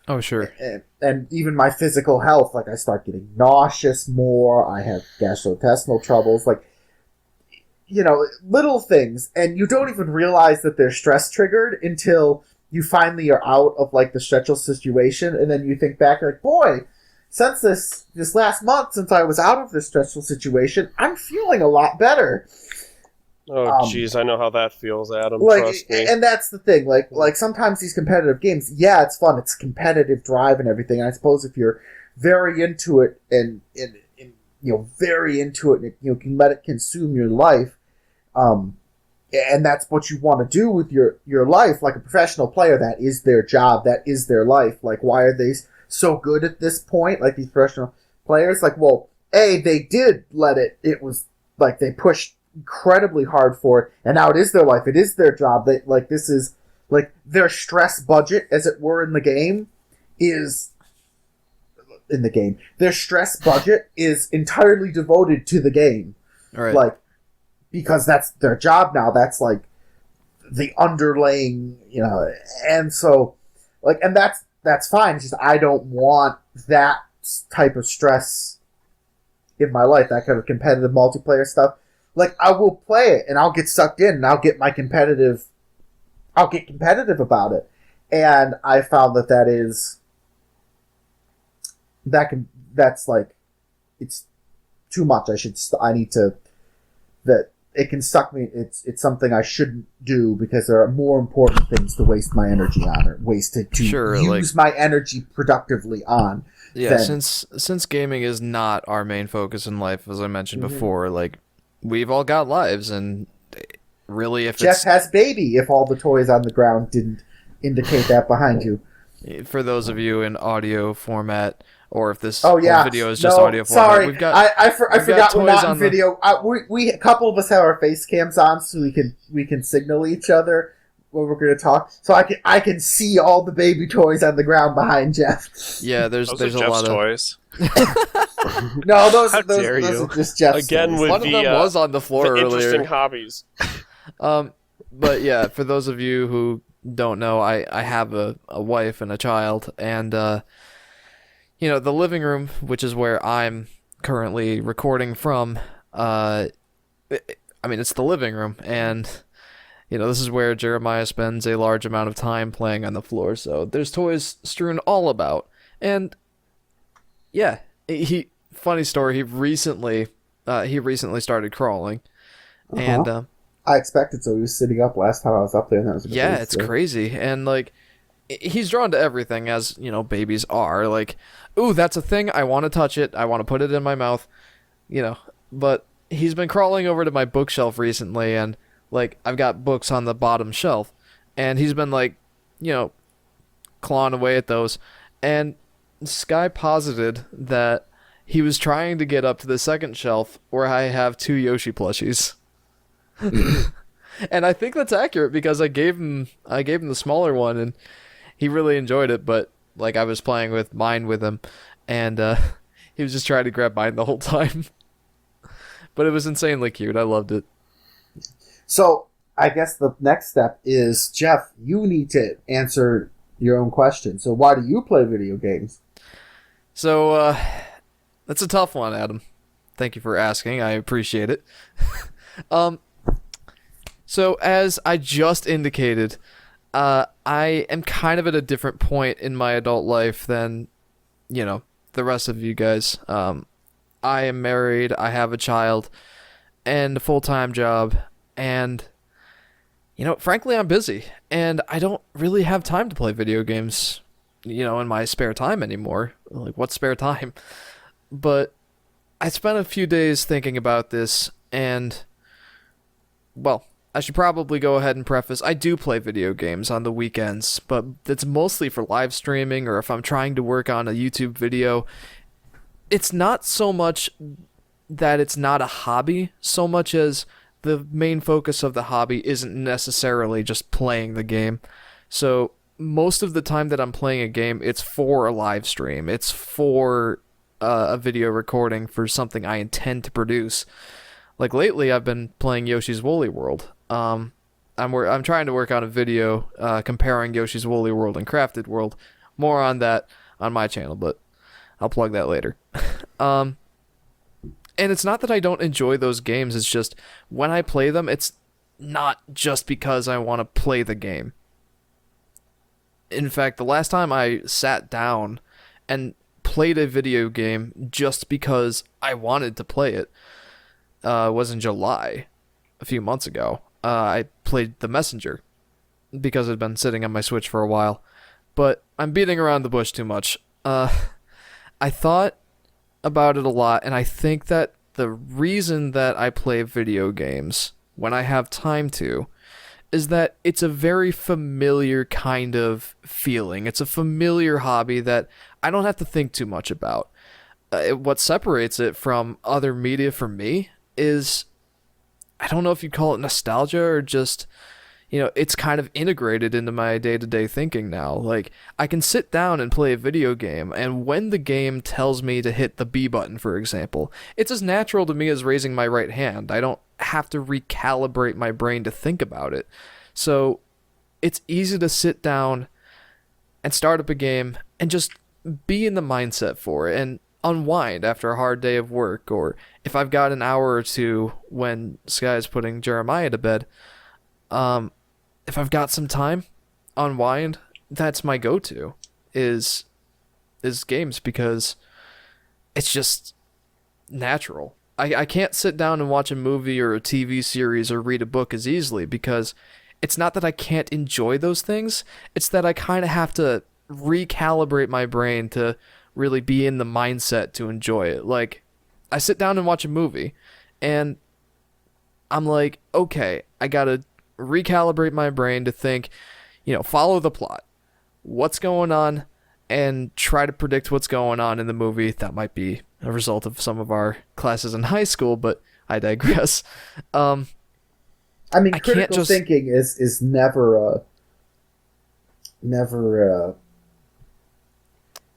Oh, sure. And even my physical health. Like I start getting nauseous more. I have gastrointestinal troubles. Like, you know, little things. And you don't even realize that they're stress triggered until you finally are out of like the stressful situation. And then you think back like, boy, since this last month, since I was out of this stressful situation, I'm feeling a lot better. Oh, jeez, I know how that feels, Adam. Like, Trust me. and that's the thing. Like sometimes these competitive games, yeah, it's fun. It's competitive drive and everything. And I suppose if you're very into it and you know, very into it, and you know, can let it consume your life, and that's what you want to do with your life. Like a professional player, that is their job. That is their life. Like, why are they so good at this point? Like these professional players, like, well, they did let it. It was like they pushed incredibly hard for it, and now it is their life. It is their job. They like this is like their stress budget, as it were, in the game is in the game. Their stress budget is entirely devoted to the game. All right. Like, because that's their job now. That's like the underlaying, and so, like, and that's fine. It's just I don't want that type of stress in my life, that kind of competitive multiplayer stuff. Like, I will play it and I'll get sucked in and I'll get competitive about it. And I found that's like, it's too much. That it can suck me. It's something I shouldn't do because there are more important things to waste my energy on, or use my energy productively on. Yeah, since gaming is not our main focus in life, as I mentioned before, like, we've all got lives, and really, if Jeff has baby, if all the toys on the ground didn't indicate that behind you. For those of you in audio format, or if this video is just audio format, sorry, we've got I forgot we're not in the video. We a couple of us have our face cams on, so we can signal each other when we're going to talk. So I can see all the baby toys on the ground behind Jeff. Yeah, there's Those are a lot Jeff's of toys. No, those How dare are you. just Jeff's Again toys. with one of them was on the floor the interesting earlier. hobbies. But yeah, for those of you who don't know, I have a wife and a child, and the living room, which is where I'm currently recording from, it's the living room, and this is where Jeremiah spends a large amount of time playing on the floor, so there's toys strewn all about. And yeah, funny story, he recently started crawling. And I expected so. He was sitting up last time I was up there, and that was it's crazy. And like, he's drawn to everything, as babies are. Like, ooh, that's a thing, I want to touch it, I want to put it in my mouth, but he's been crawling over to my bookshelf recently, and like, I've got books on the bottom shelf, and he's been like, clawing away at those, and Sky posited that he was trying to get up to the second shelf where I have 2 Yoshi plushies. And I think that's accurate, because I gave him the smaller one, and he really enjoyed it, but like, I was playing with mine with him, and he was just trying to grab mine the whole time. But it was insanely cute. I loved it. So I guess the next step is, Jeff, you need to answer your own question. So why do you play video games? So that's a tough one, Adam. Thank you for asking. I appreciate it. So as I just indicated, I am kind of at a different point in my adult life than, the rest of you guys. I am married, I have a child, and a full-time job, and, frankly, I'm busy, and I don't really have time to play video games, in my spare time anymore. Like, what spare time? But I spent a few days thinking about this, and, well, I should probably go ahead and preface, I do play video games on the weekends, but it's mostly for live streaming, or if I'm trying to work on a YouTube video. It's not so much that it's not a hobby, so much as the main focus of the hobby isn't necessarily just playing the game. So most of the time that I'm playing a game, it's for a live stream. It's for a video recording for something I intend to produce. Like, lately, I've been playing Yoshi's Woolly World. I'm trying to work on a video comparing Yoshi's Woolly World and Crafted World. More on that on my channel, but I'll plug that later. And it's not that I don't enjoy those games, it's just when I play them, it's not just because I want to play the game. In fact, the last time I sat down and played a video game just because I wanted to play it was in July, a few months ago. I played The Messenger because it had been sitting on my Switch for a while. But I'm beating around the bush too much. I thought about it a lot, and I think that the reason that I play video games when I have time to is that it's a very familiar kind of feeling. It's a familiar hobby that I don't have to think too much about. What separates it from other media for me is, I don't know if you'd call it nostalgia or just, it's kind of integrated into my day-to-day thinking now. Like, I can sit down and play a video game, and when the game tells me to hit the B button, for example, it's as natural to me as raising my right hand. I don't have to recalibrate my brain to think about it. So it's easy to sit down and start up a game and just be in the mindset for it and unwind after a hard day of work. Or if I've got an hour or two when Sky is putting Jeremiah to bed, if I've got some time, unwind, that's my go-to is games, because it's just natural. I can't sit down and watch a movie or a TV series or read a book as easily, because it's not that I can't enjoy those things, it's that I kind of have to recalibrate my brain to really be in the mindset to enjoy it. Like, I sit down and watch a movie, and I'm like, okay, I gotta recalibrate my brain to think, follow the plot. What's going on? And try to predict what's going on in the movie. That might be a result of some of our classes in high school, but I digress. I mean, critical thinking is never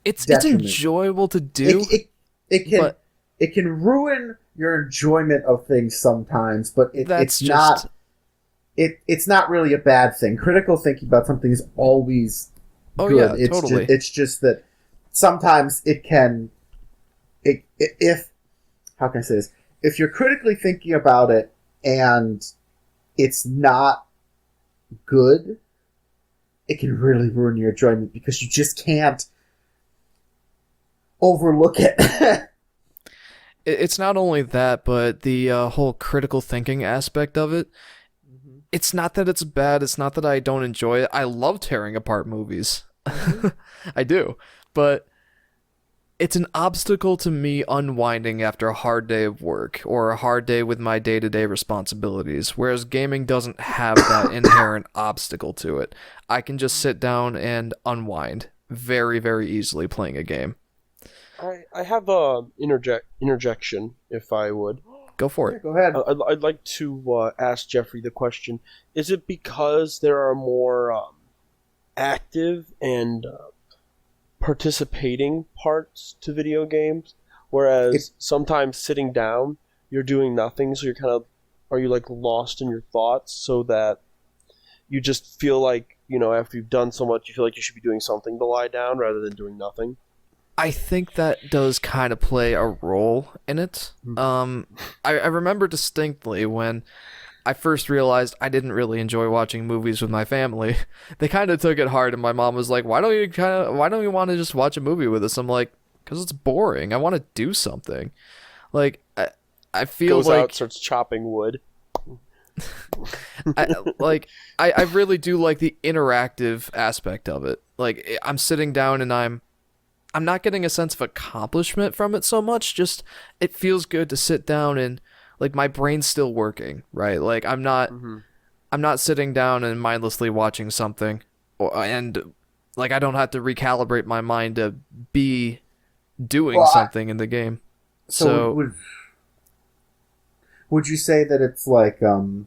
it's detriment. enjoyable to do. It can ruin your enjoyment of things sometimes, but it's not really a bad thing. Critical thinking about something is always Oh good. yeah, totally. It's just that sometimes it can. If how can I say this? If you're critically thinking about it and it's not good, it can really ruin your enjoyment, because you just can't overlook it. It's not only that, but the whole critical thinking aspect of it. It's not that it's bad. It's not that I don't enjoy it. I love tearing apart movies. I do. But it's an obstacle to me unwinding after a hard day of work or a hard day with my day-to-day responsibilities, whereas gaming doesn't have that inherent obstacle to it. I can just sit down and unwind very, very easily playing a game. I have a interjection, if I would. Go for it. Go ahead. I'd like to ask Jeffrey the question: is it because there are more active and participating parts to video games, whereas sometimes sitting down, you're doing nothing, so are you like lost in your thoughts, so that you just feel like, after you've done so much, you feel like you should be doing something to lie down rather than doing nothing? I think that does kind of play a role in it. I remember distinctly when I first realized I didn't really enjoy watching movies with my family. They kind of took it hard, and my mom was like, why don't you want to just watch a movie with us? I'm like, because it's boring. I want to do something. Like, I feel Goes like... out, starts chopping wood. I really do like the interactive aspect of it. Like, I'm sitting down and I'm not getting a sense of accomplishment from it so much, just it feels good to sit down and, like, my brain's still working, right? Like, I'm not sitting down and mindlessly watching something, and, like, I don't have to recalibrate my mind to be doing something in the game. So would you say that it's like, what's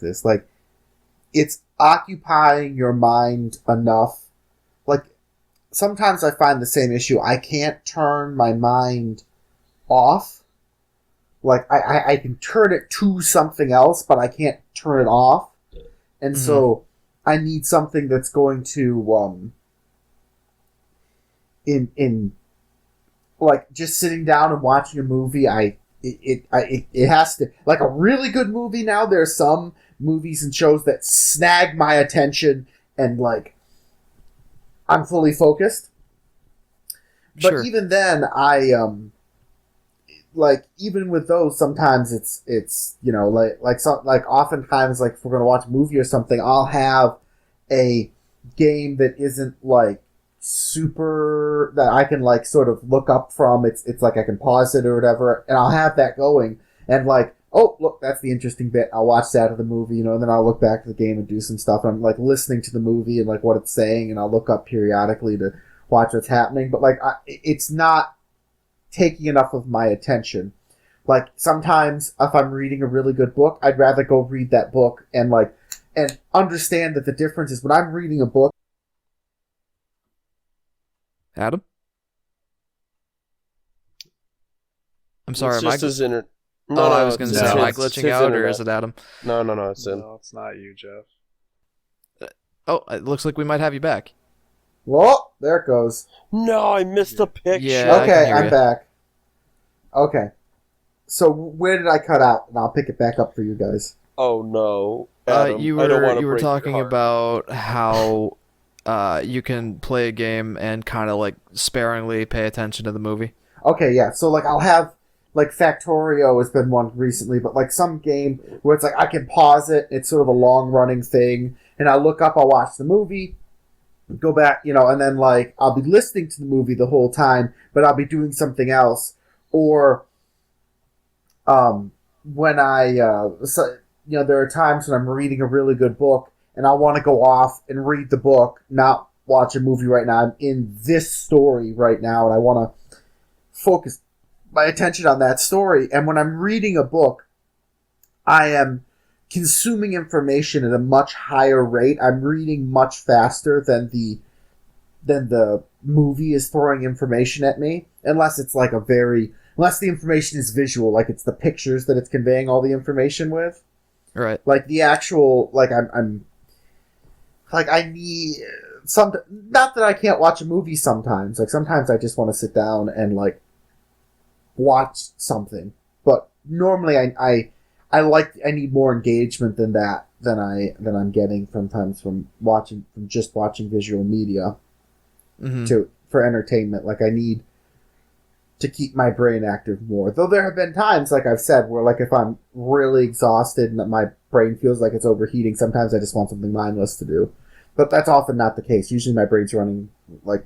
this? Like, it's occupying your mind enough? Like, sometimes I find the same issue. I can't turn my mind off. Like, I can turn it to something else, but I can't turn it off. And so I need something that's going to, like, just sitting down and watching a movie, it has to, like, a really good movie now, there are some movies and shows that snag my attention and, like, I'm fully focused. But Sure. even then, like, even with those, sometimes it's oftentimes, like, if we're going to watch a movie or something, I'll have a game that isn't, like, super, that I can, like, sort of look up from. It's like I can pause it or whatever, and I'll have that going, and, like, oh, look, that's the interesting bit. I'll watch that of the movie, and then I'll look back at the game and do some stuff. I'm, like, listening to the movie and, like, what it's saying, and I'll look up periodically to watch what's happening. But, like, it's not taking enough of my attention. Like, sometimes if I'm reading a really good book, I'd rather go read that book and, like, and understand that the difference is when I'm reading a book. Adam? I'm sorry, It's just his No, I no, was going to it's- say, am I it's glitching his out, or internet. is it Adam? No, it's in. No, it's not you, Jeff. Oh, it looks like we might have you back. Whoa, there it goes. No, I missed a picture. Yeah, I can Okay, hear I'm ya. back. Okay. So where did I cut out? And I'll pick it back up for you guys. Oh no, Adam, You I don't want were to you were break your talking heart. about how you can play a game and kind of like sparingly pay attention to the movie. Okay, yeah. So like I'll have like Factorio has been one recently, but like some game where it's like I can pause it. It's sort of a long running thing, and I'll look up. I'll watch the movie, go back, and then like I'll be listening to the movie the whole time, but I'll be doing something else. Or when there are times when I'm reading a really good book and I want to go off and read the book, not watch a movie right now. I'm in this story right now, and I want to focus my attention on that story. And when I'm reading a book, I am consuming information at a much higher rate. I'm reading much faster than the movie is throwing information at me, unless it's like unless the information is visual, like it's the pictures that it's conveying all the information with. Right. Like the actual, like I'm like I need some. Not that I can't watch a movie sometimes. Like sometimes I just want to sit down and like watch something. But normally I need more engagement than that than I'm getting sometimes from just watching visual media for entertainment. Like I need to keep my brain active more. Though there have been times, like I've said, where like if I'm really exhausted and my brain feels like it's overheating, sometimes I just want something mindless to do. But that's often not the case. Usually my brain's running, like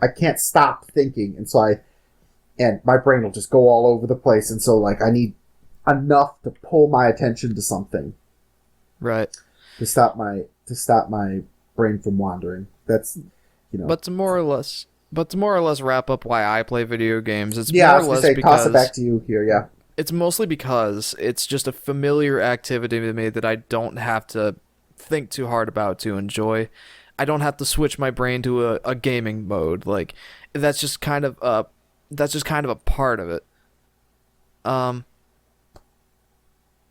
I can't stop thinking, and my brain will just go all over the place, and so like I need enough to pull my attention to something. Right. To stop my brain from wandering. That's But to more or less wrap up why I play video games, it's I more was or gonna less say because toss it back to you here, yeah. it's mostly because it's just a familiar activity to me that I don't have to think too hard about to enjoy. I don't have to switch my brain to a gaming mode. Like that's just kind of a part of it.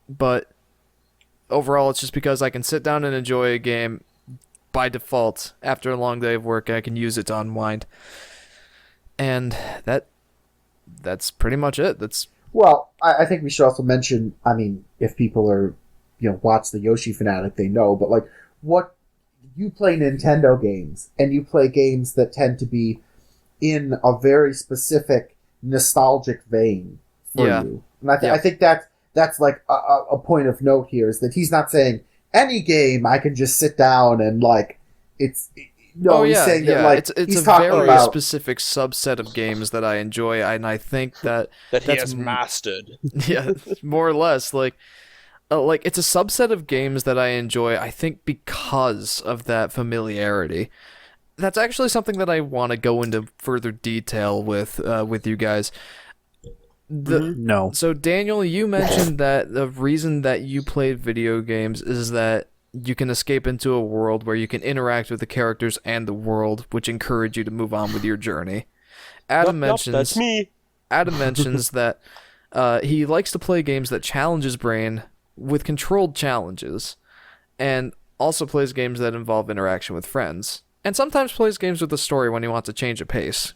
But overall, it's just because I can sit down and enjoy a game by default after a long day of work. I can use it to unwind, and that's pretty much it. Well, I think we should also mention, I mean, if people are, watch the Yoshi Fanatic, they know, but like, what you play Nintendo games, and you play games that tend to be in a very specific nostalgic vein for you. And I think that's like a point of note here, is that he's not saying any game I can just sit down and like, it's... No, he's saying that like it's he's a talking very about specific subset of games that I enjoy, and I think that that he that's has mastered. yeah, more or less like it's a subset of games that I enjoy. I think because of that familiarity. That's actually something that I want to go into further detail with you guys. No. So Daniel, you mentioned that the reason that you played video games is that you can escape into a world where you can interact with the characters and the world, which encourage you to move on with your journey. Adam mentions that's me. Adam mentions that he likes to play games that challenge his brain with controlled challenges, and also plays games that involve interaction with friends, and sometimes plays games with a story when he wants to change a pace.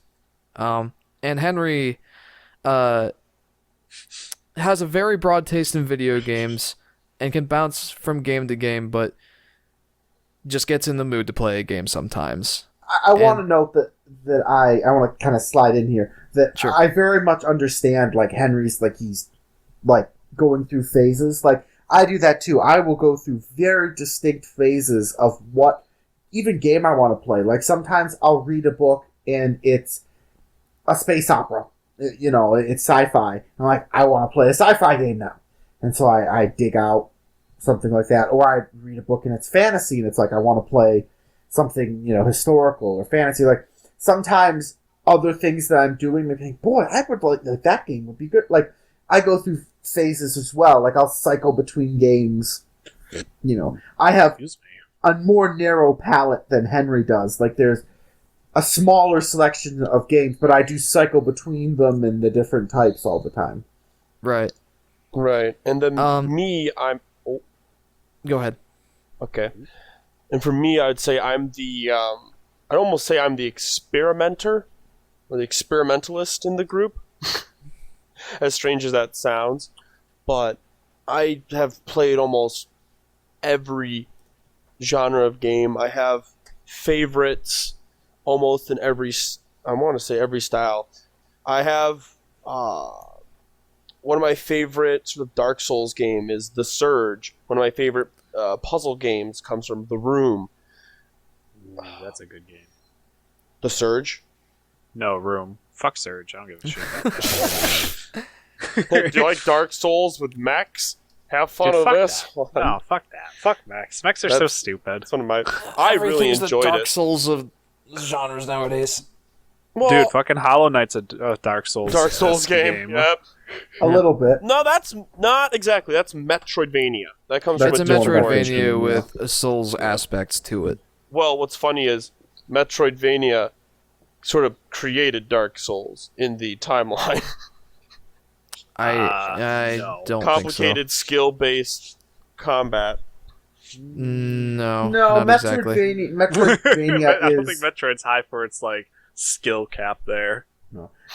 And Henry has a very broad taste in video games and can bounce from game to game, but just gets in the mood to play a game sometimes. I want to note that I want to kind of slide in here that Sure. I very much understand like Henry's like he's like going through phases. Like I do that too. I will go through very distinct phases of what even game I want to play. Like sometimes I'll read a book and it's a space opera. It's sci-fi. I'm like, I want to play a sci-fi game now. And so I dig out something like that. Or I read a book and it's fantasy and it's like I want to play something, historical or fantasy. Like sometimes other things that I'm doing, I think, boy, I would like that game would be good. Like I go through phases as well. Like I'll cycle between games. I have Excuse me. a more narrow palette than Henry does. Like there's a smaller selection of games, but I do cycle between them and the different types all the time. Right. Right, and then I'm Go ahead. okay. And for me, I'd say I'm the I'd almost say I'm the experimenter or the experimentalist in the group. As strange as that sounds, but I have played almost every genre of game. I have favorites almost in every. I want to say every style. I have one of my favorite sort of Dark Souls game is The Surge. One of my favorite puzzle games comes from The Room. That's a good game. The Surge. No, Room. Fuck Surge. I don't give a shit about that. Do you like Dark Souls with mechs? Have fun Dude, with fuck this. that. No, fuck that. Fuck mechs. Mechs are so stupid. It's one of my. I really Everything's enjoyed the Dark it. Souls of genres nowadays. Well, Dude, fucking Hollow Knight's a Dark Souls. Dark Souls game. Yep. A little bit. No, that's not exactly. That's Metroidvania. That comes That's It's from a a different origin. Metroidvania with Souls aspects to it. Well, what's funny is Metroidvania sort of created Dark Souls in the timeline. I no. don't Complicated, skill-based combat. think so. No, No, not exactly. Metroidvania I don't is think Metroid's high for its like skill cap there.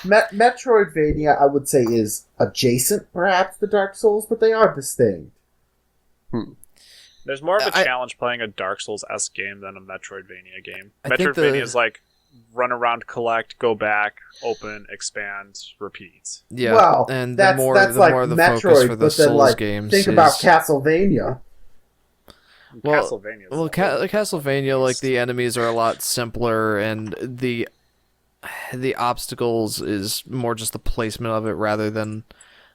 Metroidvania. I would say is adjacent, perhaps, to Dark Souls, but they are distinct. There's more of a I- challenge playing a Dark Souls-esque game than a Metroidvania game. I think Metroidvania is like run around, collect, go back, open, expand, repeat. Yeah, Well, and that's the more like the Metroid, focus for the but then Souls like games think is about Castlevania. Well- Castlevania. well, Castlevania, like the enemies are a lot simpler, and the obstacles is more just the placement of it rather than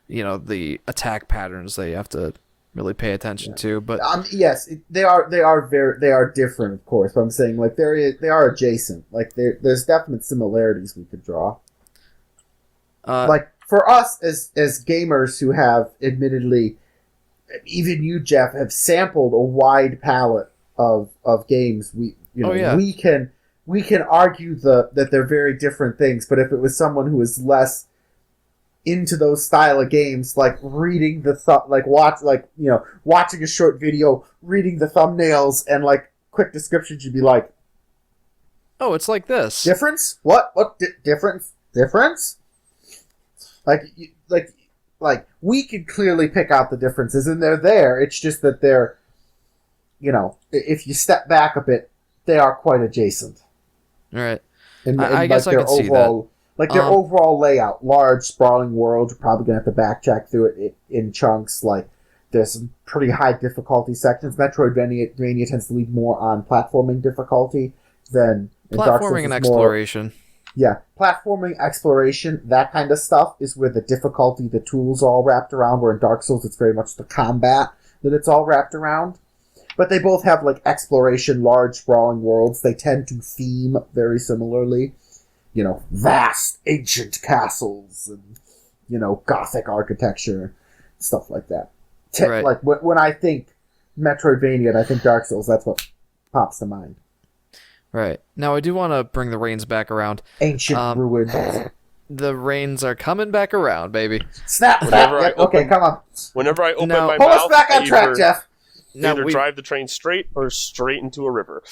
the attack patterns that you have to really pay attention to. But Yes, they are different, of course. But I'm saying like they are adjacent. Like there's definite similarities we could draw. Like for us as gamers who have admittedly, even you, Jeff, have sampled a wide palette of games. We can argue that they're very different things. But if it was someone who is less into those style of games, like reading watching a short video, reading the thumbnails and like quick descriptions, you'd be like, oh, it's like this. difference? What difference? Like we can clearly pick out the differences, and they're there. It's just that they're, if you step back a bit, they are quite adjacent. All right. And I guess I their can see that. overall, like their overall layout, large, sprawling world. You're probably gonna have to backtrack through it in chunks. Like there's some pretty high difficulty sections. Metroidvania tends to lead more on platforming difficulty than Dark Souls Platforming and is more- exploration. Yeah, platforming, exploration, that kind of stuff is where the difficulty, the tools are all wrapped around. Where in Dark Souls, it's very much the combat that it's all wrapped around. But they both have like exploration, large, sprawling worlds. They tend to theme very similarly. Vast, ancient castles and, Gothic architecture, stuff like that. Right. Like, when I think Metroidvania and I think Dark Souls, that's what pops to mind. Right. Now, I do want to bring the reins back around. Ancient ruins. The reins are coming back around, baby. Snap! Whenever I Yep, okay, come on. Whenever I open Now- my Pull mouth, us back on I track, Jeff. Now, either drive the train straight or straight into a river.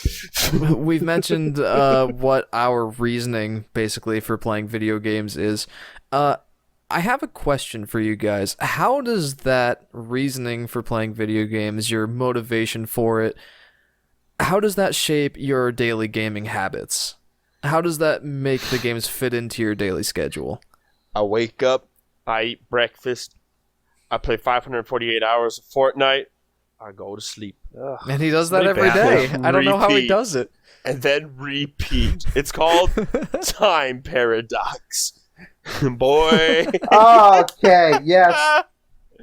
we've mentioned what our reasoning, basically, for playing video games is. I have a question for you guys. How does that reasoning for playing video games, your motivation for it, how does that shape your daily gaming habits? How does that make the games fit into your daily schedule? I wake up, I eat breakfast, I play 548 hours of Fortnite, I go to sleep. Ugh. And he does that Sleep every day. back. I don't know how he Repeat. does it. And then repeat. It's called time paradox. Boy. Okay, yes.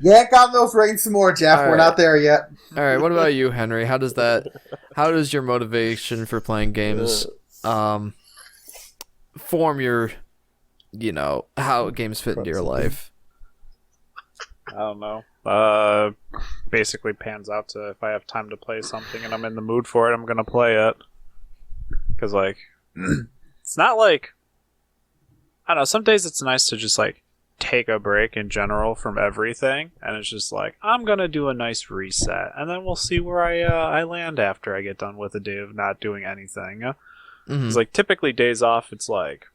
Yank on those reins some more, Jeff. All We're right. not there yet. All right, what about you, Henry? How does your motivation for playing games form your, how games fit into your life? I don't know. Basically pans out to if I have time to play something and I'm in the mood for it, I'm gonna play it. Because like, it's not like, I don't know. Some days it's nice to just like take a break in general from everything, and it's just like I'm gonna do a nice reset, and then we'll see where I land after I get done with a day of not doing anything. Mhm. It's like typically days off, it's like,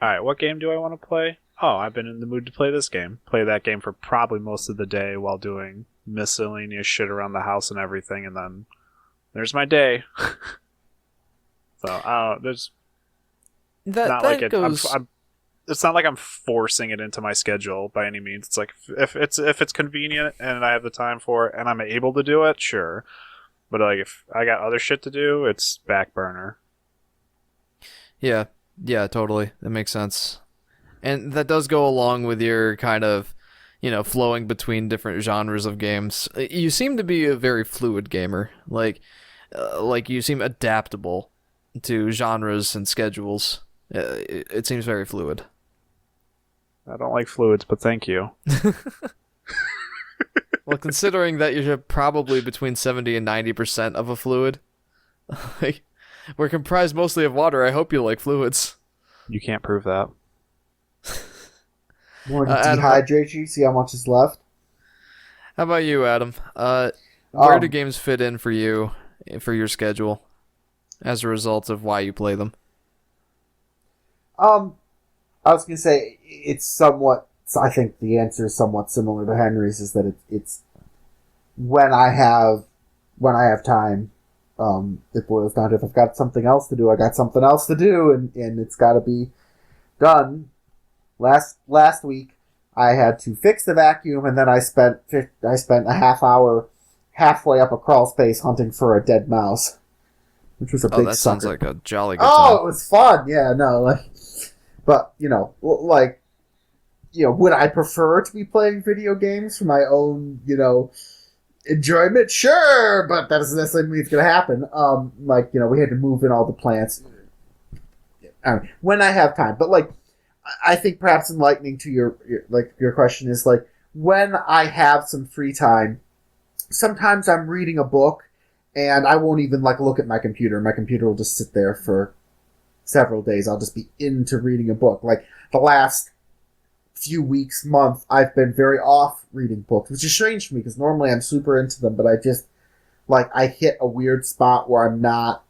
all right, what game do I want to play? Oh, I've been in the mood to play this game. Play that game for probably most of the day while doing miscellaneous shit around the house and everything, and then there's my day. So there's That not that like it. goes. It's not like I'm forcing it into my schedule by any means. It's like if it's convenient and I have the time for it and I'm able to do it, sure. But like if I got other shit to do, it's back burner. Yeah, yeah, totally. That makes sense. And that does go along with your kind of, flowing between different genres of games. You seem to be a very fluid gamer. Like you seem adaptable to genres and schedules. It seems very fluid. I don't like fluids, but thank you. Well, considering that you're probably between 70 and 90% of a fluid, like, we're comprised mostly of water. I hope you like fluids. You can't prove that. Want to Adam, dehydrate you, see how much is left? how about you, Adam? Where do games fit in for you, for your schedule, as a result of why you play them? I was gonna say it's somewhat. I think the answer is somewhat similar to Henry's. Is that it's when I have time. It boils down to if I've got something else to do, I got something else to do, and it's got to be done. Last week, I had to fix the vacuum, and then I spent a half hour halfway up a crawl space hunting for a dead mouse, which was a big That sucker. sounds like a jolly good Oh, time. it was fun. Yeah, no, but would I prefer to be playing video games for my own, enjoyment? Sure, but that doesn't necessarily mean it's going to happen. We had to move in all the plants. When I have time, but I think perhaps enlightening to your question is when I have some free time. Sometimes I'm reading a book, and I won't even look at my computer. My computer will just sit there for several days. I'll just be into reading a book. Like the last few weeks, month, I've been very off reading books, which is strange for me because normally I'm super into them, but I just I hit a weird spot where I'm not.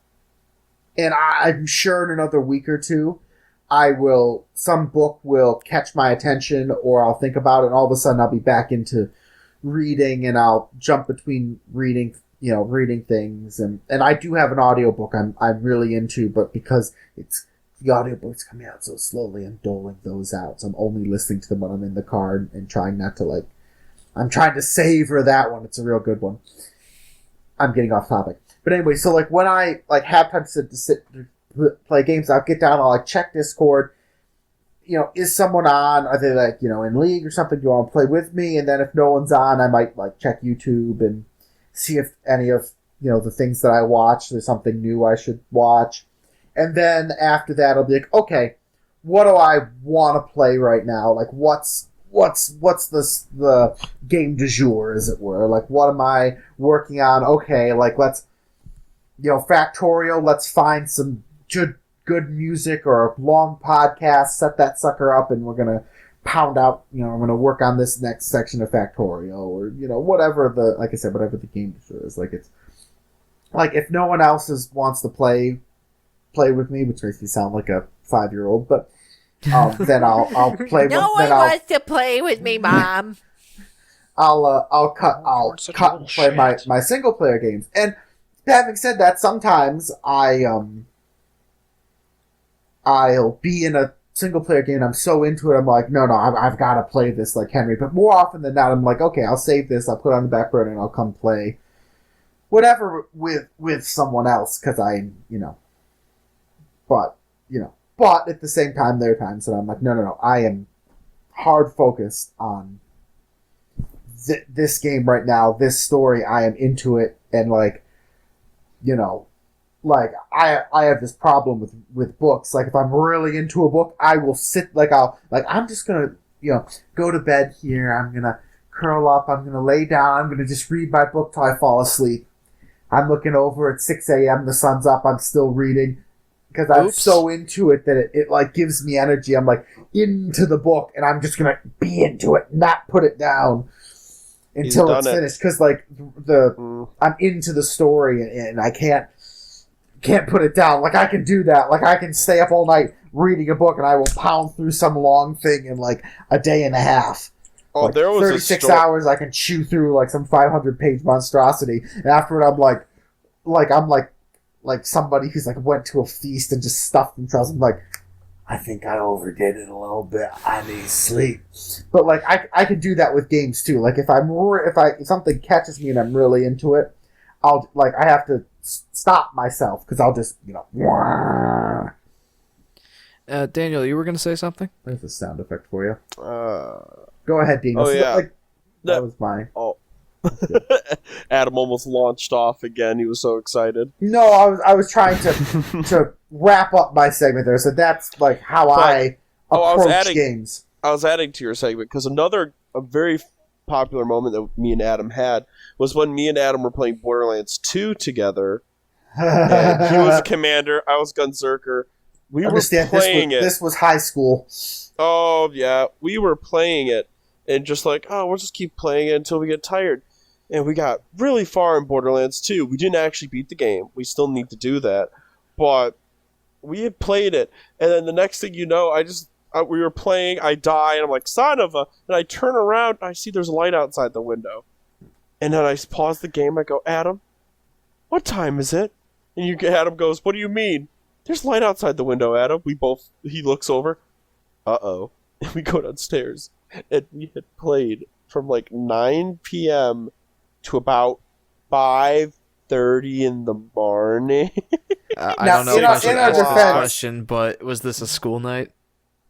And I'm sure in another week or two, some book will catch my attention, or I'll think about it, and all of a sudden I'll be back into reading, and I'll jump between reading things, and I do have an audiobook I'm really into, but because the audiobooks coming out so slowly, I'm doling those out, so I'm only listening to them when I'm in the car and trying not to I'm trying to savor that one. It's a real good one. I'm getting off topic. But anyway, so when I have time to sit to play games, I'll get down, I'll check Discord. Is someone on? Are they in League or something? Do you want to play with me? And then if no one's on, I might check YouTube and see if any of the things that I watch, there's something new I should watch. And then after that, I'll be like, okay, what do I want to play right now? What's the game du jour, as it were? What am I working on? Okay, let's Factorial. Let's find some good music or a long podcast. Set that sucker up, and we're gonna pound out. I'm gonna work on this next section of Factorial, or whatever whatever the game du jour is. It's if no one else wants to play with me, which makes me sound like a 5-year-old, but then I'll play. No one wants to play with me, Mom. I'll cut and play my single player games. And having said that, sometimes I'll be in a single player game. I'm so into it. I'm like, no, I've got to play this like Henry. But more often than not, I'm like, okay, I'll save this. I'll put it on the back burner and I'll come play whatever with someone else because But at the same time, there are times that I'm like, no, I am hard focused on this game right now, this story. I am into it, and I have this problem with books. If I'm really into a book, I will sit I'm just gonna go to bed here. I'm gonna curl up. I'm gonna lay down. I'm gonna just read my book till I fall asleep. I'm looking over at 6 a.m. The sun's up. I'm still reading. because I'm Oops. so into it that it like gives me energy. I'm like into the book, and I'm just gonna be into it, not put it down until done it's it. finished. Because like I'm into the story, and I can't put it down. Like I can do that. Like I can stay up all night reading a book, and I will pound through some long thing in like a day and a half. Oh, Like, there was 36 a story. hours. I can chew through like some 500-page monstrosity, and afterward, I'm like somebody who's like went to a feast and just stuffed themselves. I'm like, I think I overdid it a little bit. I need sleep. But like I can do that with games too. Like if something catches me and I'm really into it, I have to stop myself because I'll just Wah. Daniel, you were gonna say something? There's a sound effect for you. Uh, Go ahead, Daniel. Oh, yeah. That was mine. oh. Adam almost launched off again. He was so excited. No, I was trying to wrap up my segment there. So that's like how I I was approach adding- games. I was adding to your segment because a very popular moment that me and Adam had was when me and Adam were playing Borderlands 2 together. And he was a commander. I was Gunzerker. We were playing it. This was high school. Oh, yeah. We were playing it. And just like, oh, we'll just keep playing it until we get tired. And we got really far in Borderlands 2. We didn't actually beat the game. We still need to do that. But we had played it. And then the next thing you know, we were playing, I die, and I'm like, son of a... And I turn around, and I see there's a light outside the window. And then I pause the game, I go, Adam, what time is it? And Adam goes, what do you mean? There's light outside the window, Adam. He looks over. Uh-oh. And we go downstairs. And we had played from like 9 p.m. to about 5:30 in the morning. I Now, don't know in if our- I should in our ask this defense- question, but was this a school night?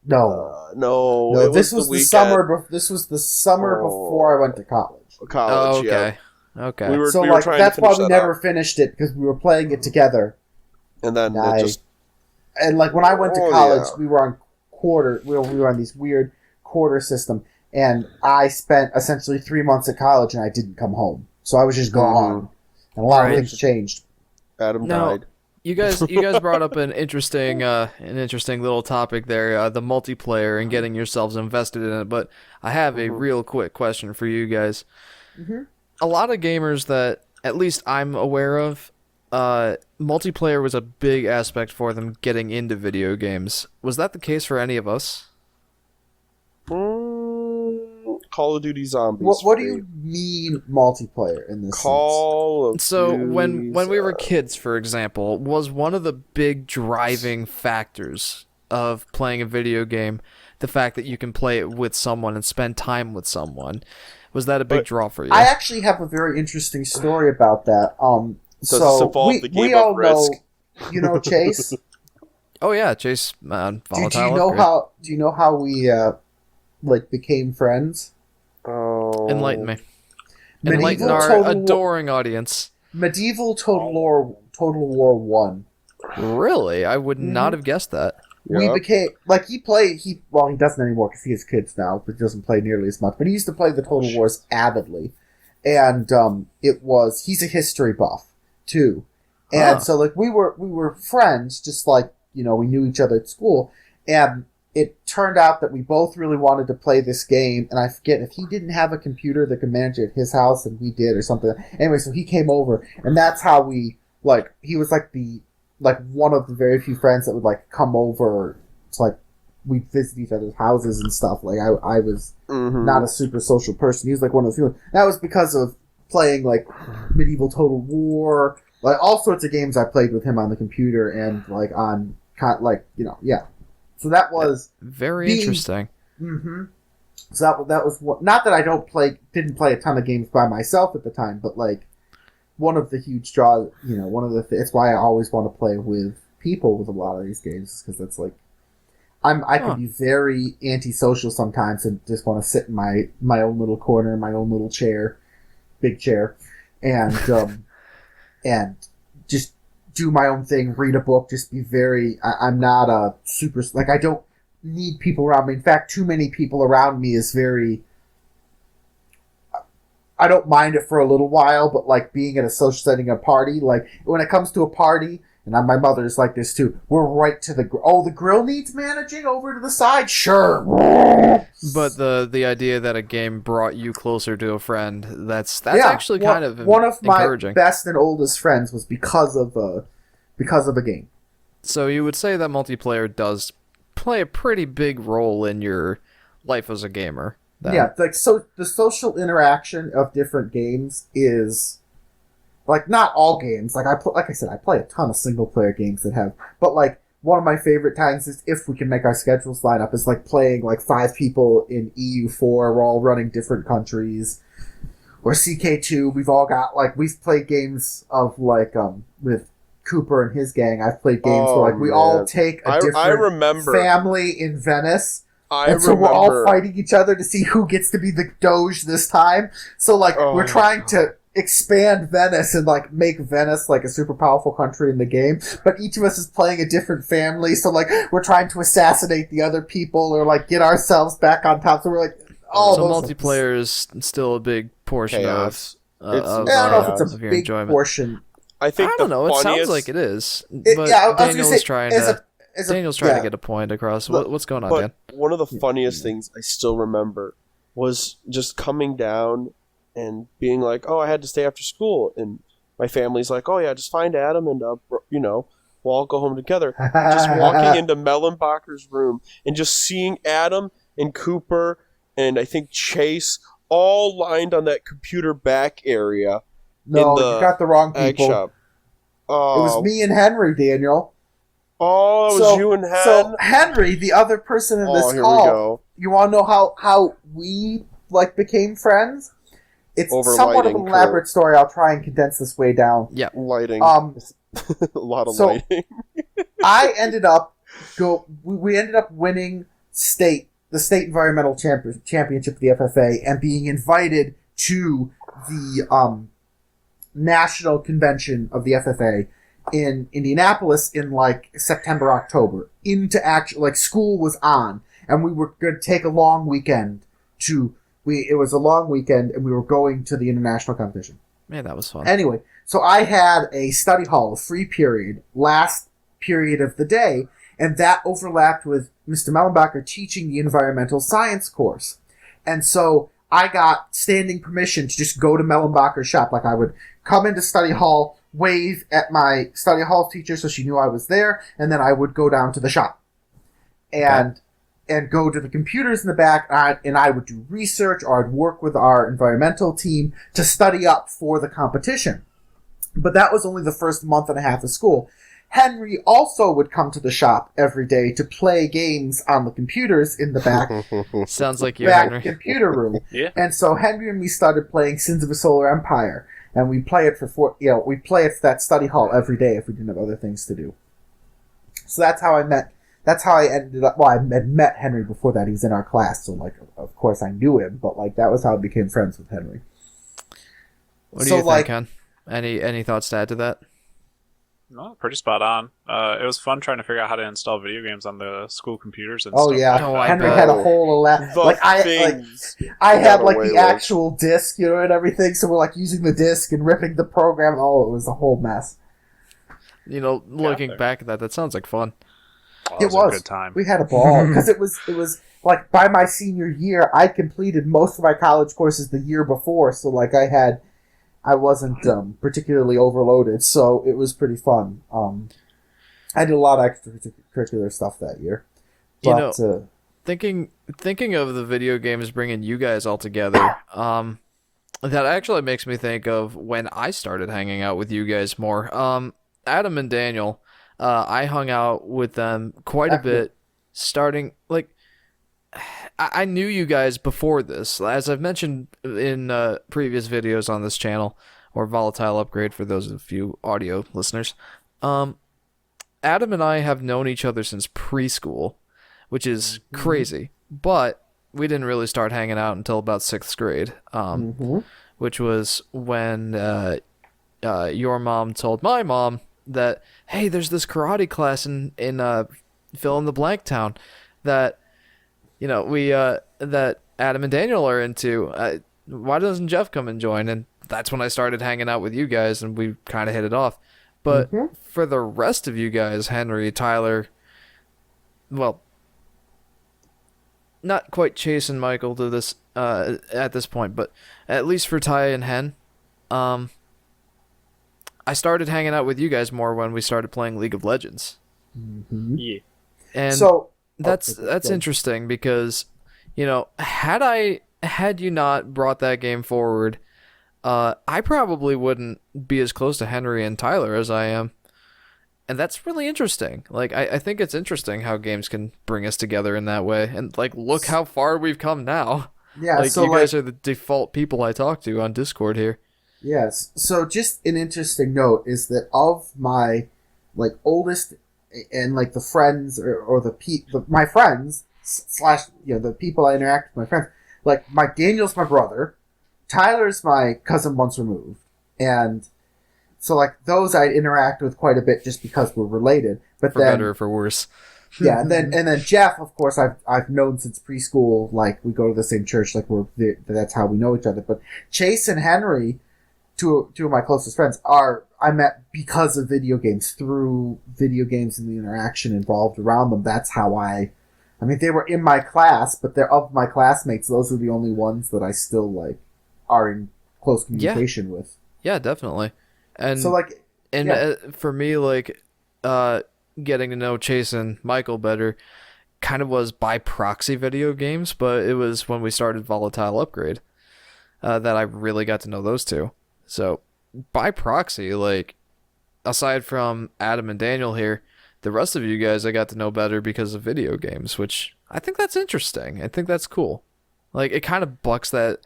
No, No, no. it This was the the weekend. summer. This was the summer before I went to college. College, Oh, okay. Okay. We were So trying that's to why finish we that never up. finished it because we were playing it together. And then I- it just... And like when I went to Oh, college, yeah. we were on quarter. We were on these weird quarter system, and I spent essentially 3 months at college, and I didn't come home, so I was just gone, and a lot Right. of things changed. Adam No. died. You guys brought up an interesting little topic there, the multiplayer and getting yourselves invested in it. But I have a real quick question for you guys. Mhm. A lot of gamers that, at least I'm aware of, multiplayer was a big aspect for them getting into video games. Was that the case for any of us? Call of Duty Zombies. What do you mean multiplayer in this sense? Call of So Duty when we were kids, for example, was one of the big driving factors of playing a video game the fact that you can play it with someone and spend time with someone? Was that a big draw for you? I actually have a very interesting story about that. Does this involve the game we of all Risk? know, you know, Chase. Oh yeah, Chase, Volatile. Do you know how we like became friends? Oh. Enlighten me. Medieval Enlighten our Total War- adoring audience. Medieval Total War 1. Really? I would not have guessed that. We Yeah. became he doesn't anymore because he has kids now, but he doesn't play nearly as much. But he used to play the Total Wars avidly, and he's a history buff too, and Huh. so like we were friends, just like we knew each other at school, and it turned out that we both really wanted to play this game, and I forget if he didn't have a computer that could manage it at his house, and we did or something. Anyway, so he came over, and that's how we he was one of the very few friends that would come over to we'd visit each other's houses and stuff. I was not a super social person. He was one of the few. That was because of playing Medieval Total War, all sorts of games I played with him on the computer and on yeah. So that was Very interesting. Mm-hmm. So that was what. Not that I didn't play a ton of games by myself at the time, but one of the huge draws. It's why I always want to play with people with a lot of these games because that's I can be very antisocial sometimes and just want to sit in my own little corner, my own little chair, big chair, and and just do my own thing, read a book, just be very. I'm not a super I don't need people around me. In fact, too many people around me is very. I don't mind it for a little while, but being at a social setting, a party, when it comes to a party And my mother's like this too. We're right to the the grill needs managing over to the side. Sure. But the idea that a game brought you closer to a friend, that's Yeah, actually kind of one of my encouraging. best and oldest friends was because of a game. So you would say that multiplayer does play a pretty big role in your life as a gamer. Then. Yeah, like so the social interaction of different games is like not all games. Like like I said, I play a ton of single player games that have, but like one of my favorite times is if we can make our schedules line up is like playing like 5 people in EU4. We're all running different countries. Or CK2. We've all got like we've played games of like with Cooper and his gang. I've played games where like we all take a different family in Venice. So we're all fighting each other to see who gets to be the Doge this time. So like we're trying to expand Venice and like make Venice like a super powerful country in the game, but each of us is playing a different family. So like we're trying to assassinate the other people or like get ourselves back on top. So we're like, so multiplayer is still a big portion chaos. of. I don't know if it's a big enjoyment. portion. I think I don't know. It sounds like it is. But Daniel's trying to get a point across. What's going on, Dan? One of the funniest things I still remember was just coming down and being like, "Oh, I had to stay after school," and my family's like, "Oh yeah, just find Adam and we'll all go home together." Just walking into Mellenbacher's room and just seeing Adam and Cooper and I think Chase all lined on that computer back area. No, you got the wrong people. Shop. It was me and Henry, Daniel. Oh, it was you and Hen? So Henry, the other person in this here call, we go. You want to know how we like became friends? It's Over somewhat of lighting, an elaborate story. I'll try and condense this way down. Yeah, lighting. A lot of lighting. I ended up we ended up winning the state environmental championship of the FFA and being invited to the national convention of the FFA in Indianapolis in like September, October. Like school was on and we were going to take a long weekend it was a long weekend and we were going to the international competition. Man, that was fun. Anyway, so I had a study hall, a free period, last period of the day, and that overlapped with Mr. Mellenbacher teaching the environmental science course. And so I got standing permission to just go to Mellenbacher's shop. Like I would come into study hall, wave at my study hall teacher so she knew I was there, and then I would go down to the shop. And go to the computers in the back, and I would do research, or I'd work with our environmental team to study up for the competition. But that was only the first month and a half of school. Henry also would come to the shop every day to play games on the computers in the back. Sounds like you, back Henry. computer room. Yeah. And so Henry and me started playing Sins of a Solar Empire, and we play it for that study hall every day if we didn't have other things to do. So that's how I met. That's how I ended up. Well, I had met Henry before that. He was in our class, so like, of course, I knew him. But like, that was how I became friends with Henry. What do you think, Ken? Any thoughts to add to that? No, pretty spot on. It was fun trying to figure out how to install video games on the school computers and Oh stuff. yeah, Oh, I Henry bet. had a whole I had like the with. actual disc, and everything. So we're like using the disc and ripping the program. Oh, it was a whole mess. Looking back at that sounds like fun. Oh, It was was. a good time. We had a ball because it was like by my senior year, I completed most of my college courses the year before. So like I wasn't particularly overloaded, so it was pretty fun. I did a lot of extracurricular stuff that year. But, Thinking of the video games bringing you guys all together, that actually makes me think of when I started hanging out with you guys more. Adam and Daniel, I hung out with them quite a bit, starting like. I knew you guys before this, as I've mentioned in previous videos on this channel, or Volatile Upgrade for those of you audio listeners. Adam and I have known each other since preschool, which is crazy, but we didn't really start hanging out until about 6th grade, which was when your mom told my mom that, hey, there's this karate class in fill in the blank town that that Adam and Daniel are into. Why doesn't Jeff come and join? And that's when I started hanging out with you guys, and we kind of hit it off. But Mhm. for the rest of you guys, Henry, Tyler, well, not quite Chase and Michael to this at this point, but at least for Ty and Hen, um, I started hanging out with you guys more when we started playing League of Legends, Mhm. Yeah. and So that's okay, go. interesting because, had you not brought that game forward, I probably wouldn't be as close to Henry and Tyler as I am. And that's really interesting. Like, I think it's interesting how games can bring us together in that way. And, like, look how far we've come now. Yeah, Like, so you guys are the default people I talk to on Discord here. yes. So just an interesting note is that of my like oldest and like the friends or my friends slash the people I interact with, my friends, like Mike Daniel's my brother, Tyler's my cousin once removed, and so like those I interact with quite a bit just because we're related. But For then better or for worse. yeah, and then Jeff, of course, I've known since preschool. Like we go to the same church, like that's how we know each other. But Chase and Henry, two of my closest friends, I met because of video games, through video games and the interaction involved around them. That's how I mean, they were in my class, but they're of my classmates. Those are the only ones that I still like are in close communication with. Yeah, definitely. And So like, and yeah. for me, like, getting to know Chase and Michael better kind of was by proxy video games, but it was when we started Volatile Upgrade that I really got to know those two. So by proxy, like, aside from Adam and Daniel here, the rest of you guys I got to know better because of video games, which I think that's interesting. I think that's cool. Like, it kind of bucks that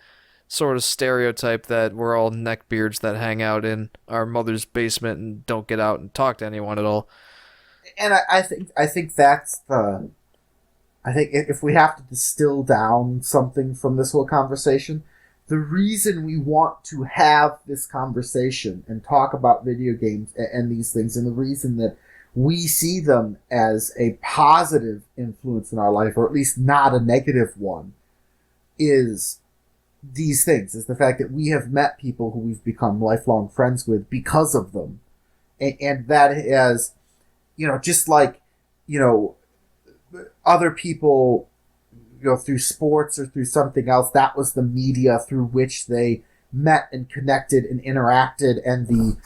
sort of stereotype that we're all neckbeards that hang out in our mother's basement and don't get out and talk to anyone at all. And I think that's the. I think if we have to distill down something from this whole conversation, the reason we want to have this conversation and talk about video games and these things, and the reason that we see them as a positive influence in our life, or at least not a negative one, is these things. Is the fact that we have met people who we've become lifelong friends with because of them. And that has, just like, other people, through sports or through something else, that was the media through which they met and connected and interacted, and the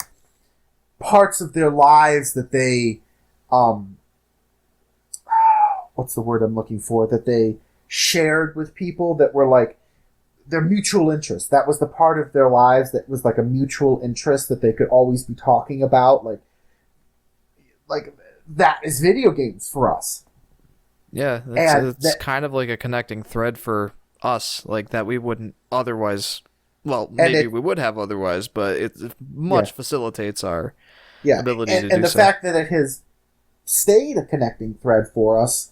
parts of their lives that they, what's the word I'm looking for, that they shared with people that were like their mutual interest. That was the part of their lives that was like a mutual interest that they could always be talking about. Like that is video games for us. Yeah, it's kind of like a connecting thread for us, like that we wouldn't otherwise. Well, maybe we would have otherwise, but it much facilitates our ability to do and the so. fact that it has stayed a connecting thread for us,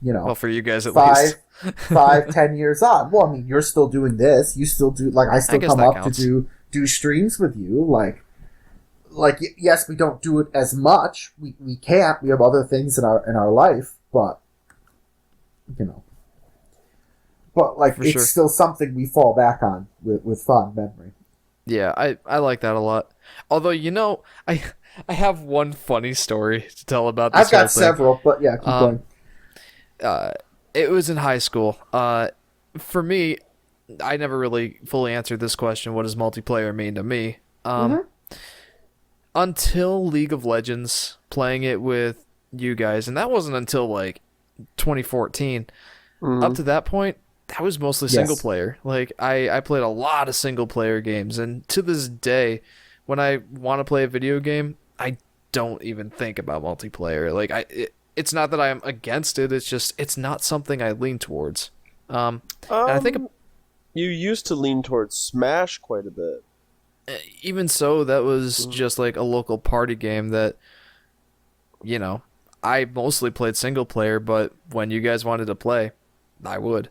Well, for you guys at least. 10 years on. Well, I mean, you're still doing this. You still do, like, I still guess come that up counts. to do streams with you. Like, yes, we don't do it as much. We can't. We have other things in our life, but, But, like, For it's sure. still something we fall back on with fond memory. Yeah, I like that a lot. Although, I have one funny story to tell about this I've got whole thing. several, but yeah, keep going. It was in high school. For me, I never really fully answered this question. What does multiplayer mean to me? Until League of Legends, playing it with you guys, and that wasn't until like 2014. Up to that point, that was mostly single player. Like I played a lot of single player games, and to this day, when I want to play a video game, I don't even think about multiplayer. Like it's not that I'm against it. It's just it's not something I lean towards. And I think you used to lean towards Smash quite a bit. even so, that was just like a local party game that, I mostly played single player. But when you guys wanted to play, I would.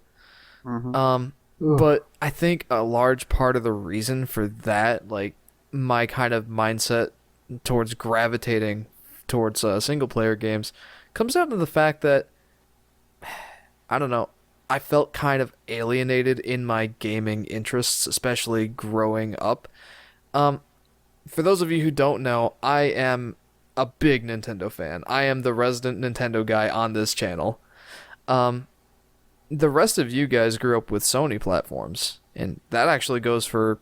But I think a large part of the reason for that, like my kind of mindset towards gravitating towards single player games, comes down to the fact that I don't know. I felt kind of alienated in my gaming interests, especially growing up. for those of you who don't know, I am a big Nintendo fan. I am the resident Nintendo guy on this channel. Um, the rest of you guys grew up with Sony platforms, and that actually goes for,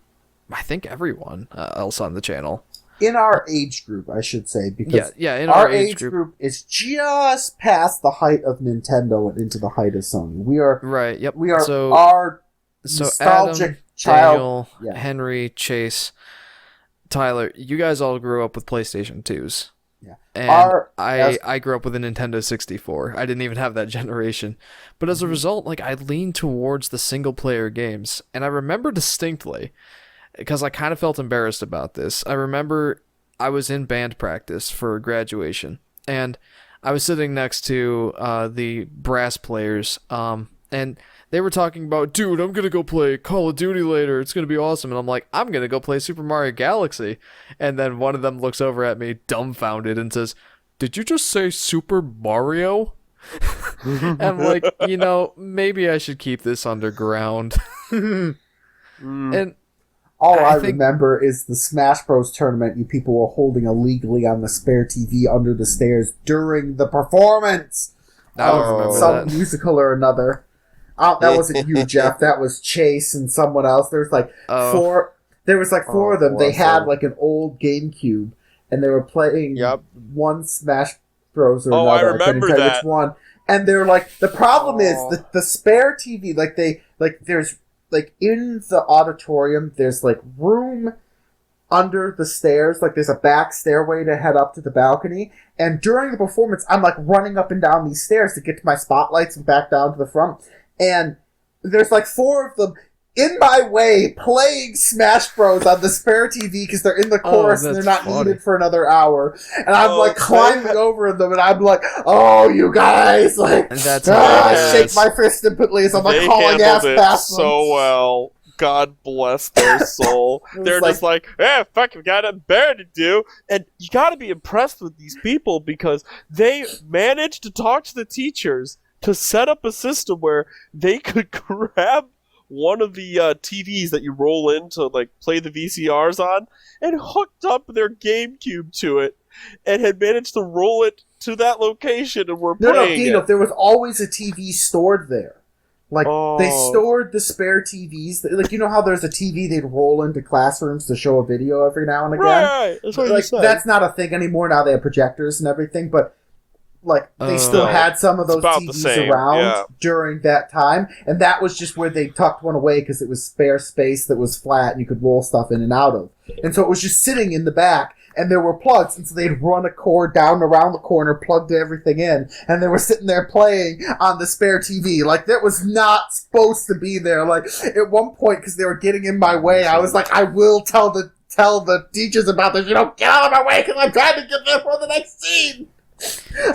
I think, everyone else on the channel. In our age group, I should say, because in our age group is just past the height of Nintendo and into the height of Sony. We are right. Yep. We are so nostalgic Adam, child. Daniel, Henry, Chase, Tyler, you guys all grew up with PlayStation 2s. Yeah. And I grew up with a Nintendo 64. I didn't even have that generation. But as a result, like, I leaned towards the single player games. And I remember distinctly, because I kind of felt embarrassed about this. I remember I was in band practice for graduation, and I was sitting next to the brass players, and they were talking about, dude, I'm going to go play Call of Duty later. It's going to be awesome. And I'm like, I'm going to go play Super Mario Galaxy. And then one of them looks over at me dumbfounded and says, did you just say Super Mario? I'm like, maybe I should keep this underground. And all I remember is the Smash Bros. Tournament you people were holding illegally on the spare TV under the stairs during the performance of some musical or another. Oh, that wasn't you, Jeff. That was Chase and someone else. There was four. There was four of them. They had an old GameCube, and they were playing one Smash Bros. Or another. I remember couldn't tell that. which one. And they're the problem is the spare TV. There's in the auditorium. There's room under the stairs. There's a back stairway to head up to the balcony. And during the performance, I'm running up and down these stairs to get to my spotlights and back down to the front. And there's four of them in my way playing Smash Bros. On the spare TV because they're in the chorus and they're not needed for another hour. And I'm climbing over them and I'm like, oh, you guys! And that's shake my fist impotently as I'm hauling ass past them. So well. God bless their soul. They're just fuck, we got nothing better to do. And you gotta be impressed with these people because they managed to talk to the teachers to set up a system where they could grab one of the TVs that you roll in to play the VCRs on and hooked up their GameCube to it and had managed to roll it to that location and were playing Dino, there was always a TV stored there. They stored the spare TVs. You know how there's a TV they'd roll into classrooms to show a video every now and again? Right. That's what you said. That's not a thing anymore. Now they have projectors and everything, but they still had some of those TVs around during that time, and that was just where they tucked one away because it was spare space that was flat and you could roll stuff in and out of. And so it was just sitting in the back, and there were plugs, and so they'd run a cord down around the corner, plugged everything in, and they were sitting there playing on the spare TV. That was not supposed to be there. At one point, because they were getting in my way, I was I will tell the teachers about this. Get out of my way because I'm trying to get there for the next scene.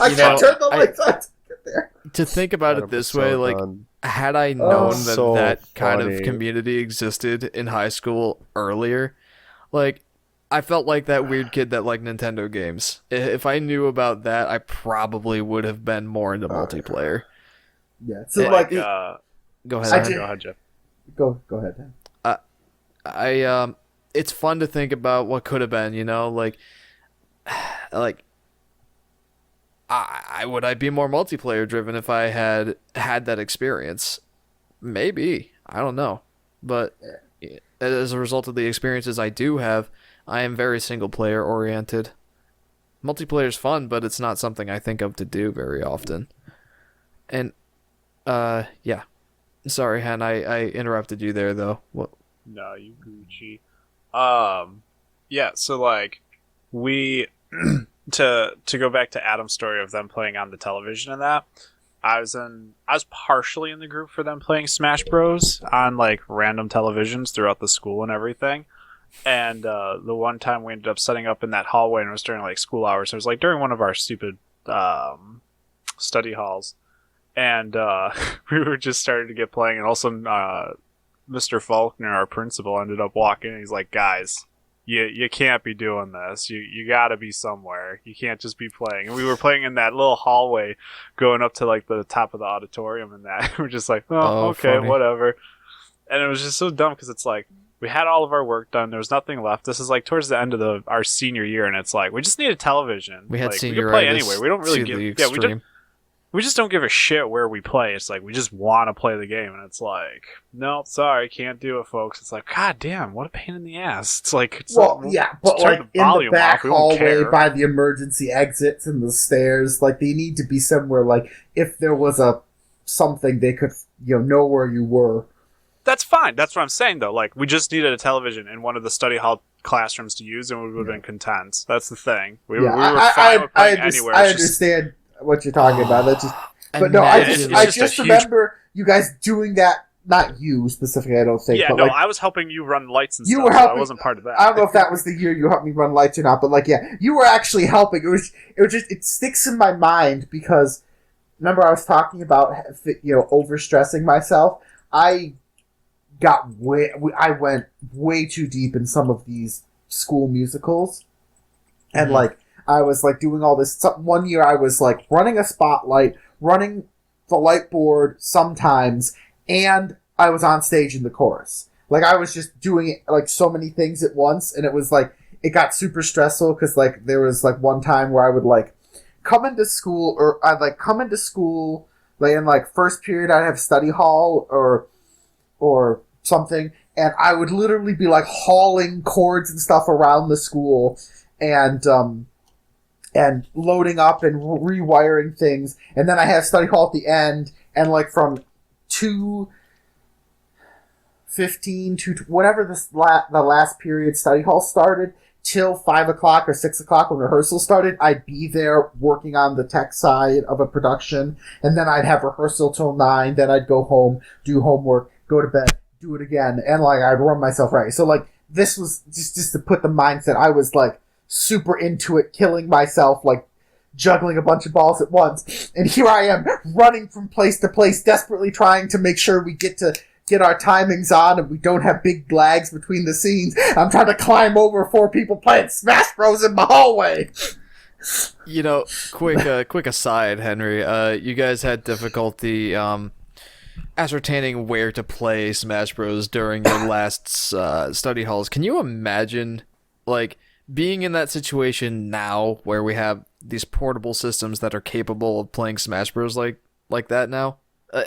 I can't turn the lights on to get there. To think about it this way, had I known that kind of community existed in high school earlier, I felt like that weird kid that liked Nintendo games. If I knew about that, I probably would have been more into multiplayer. Yeah. So go ahead. Go ahead, Jeff. Go ahead. It's fun to think about what could have been. Would I be more multiplayer driven if I had that experience? Maybe. I don't know. But as a result of the experiences I do have, I am very single player oriented. Multiplayer's fun, but it's not something I think of to do very often. And yeah. Sorry, Han, I interrupted you there though. What? No, you Gucci. Yeah, so we to go back to Adam's story of them playing on the television and that, I was partially in the group for them playing Smash Bros on random televisions throughout the school and everything. And the one time we ended up setting up in that hallway, and it was during school hours. It was during one of our stupid study halls, and we were just starting to get playing, and all of a sudden Mr. Faulkner, our principal, ended up walking, and he's like, "Guys, you can't be doing this. You got to be somewhere. You can't just be playing." And we were playing in that little hallway, going up to the top of the auditorium, and that we're just okay, funny. whatever. And it was just so dumb because it's we had all of our work done. There was nothing left. This is like towards the end of our senior year, and it's like we just need a television. We had like, we senioritis could play anywhere. We don't really to the give. extreme. We just don't give a shit where we play. It's like we just want to play the game, and it's like, no, sorry, can't do it, folks. It's like, god damn, what a pain in the ass. It's like, Well, yeah, but turn like the in the volume back off, we won't hallway care. by the emergency exits and the stairs, like they need to be somewhere. Like if there was a something, they could know where you were. That's fine. That's what I'm saying, though. Like, we just needed a television in one of the study hall classrooms to use, and we would have been content. That's the thing. We were fine with playing anywhere. I It's just- understand what you're talking about. That's just, but no, Imagine- I it's just just a huge- remember you guys doing that. Not you specifically, I don't think. yeah, but no, like, I was helping you run lights and You stuff, were so helping- I wasn't part of that. I don't know if that was the year you helped me run lights or not, but like, yeah, you were actually helping. It sticks in my mind because remember I was talking about overstressing myself. I went way too deep in some of these school musicals, and like I was like doing all this. One year I was like running a spotlight, running the light board sometimes, and I was on stage in the chorus. Like I was just doing like so many things at once, and it was like it got super stressful because like there was like one time where I would like come into school, or I'd like come into school like in like first period I'd have study hall or something, and I would literally be like hauling cords and stuff around the school and loading up and rewiring things, and then I have study hall at the end, and like from 2:15 to whatever the last period study hall started till 5 o'clock or 6 o'clock when rehearsal started, I'd be there working on the tech side of a production, and then I'd have rehearsal till 9, then I'd go home, do homework, go to bed, do it again, and like I'd run myself right. So like this was just to put the mindset, I was like super into it, killing myself, like juggling a bunch of balls at once, and here I am running from place to place, desperately trying to make sure we get our timings on and we don't have big lags between the scenes. I'm trying to climb over 4 people playing Smash Bros in my hallway. Quick aside, Henry. You guys had difficulty ascertaining where to play Smash Bros during your last study halls. Can you imagine, like, being in that situation now, where we have these portable systems that are capable of playing Smash Bros like that now?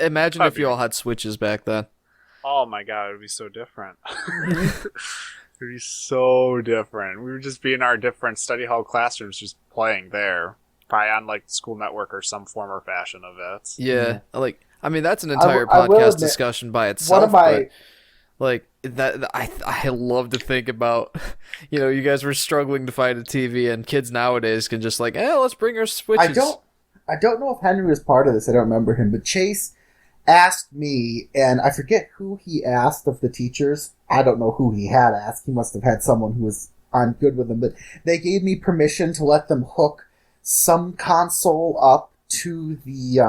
Imagine if you all had Switches back then. Oh my god, it would be so different. It would be so different. We would just be in our different study hall classrooms just playing there. Probably on like School Network or some form or fashion of it. Yeah, like, I mean, that's an entire I will podcast admit, discussion by itself. But, like, that I love to think about, you guys were struggling to find a TV, and kids nowadays can just like, let's bring our Switches. I don't know if Henry was part of this. I don't remember him, but Chase asked me, and I forget who he asked of the teachers. I don't know who he had asked. He must have had someone who was on good with him, but they gave me permission to let them hook some console up to the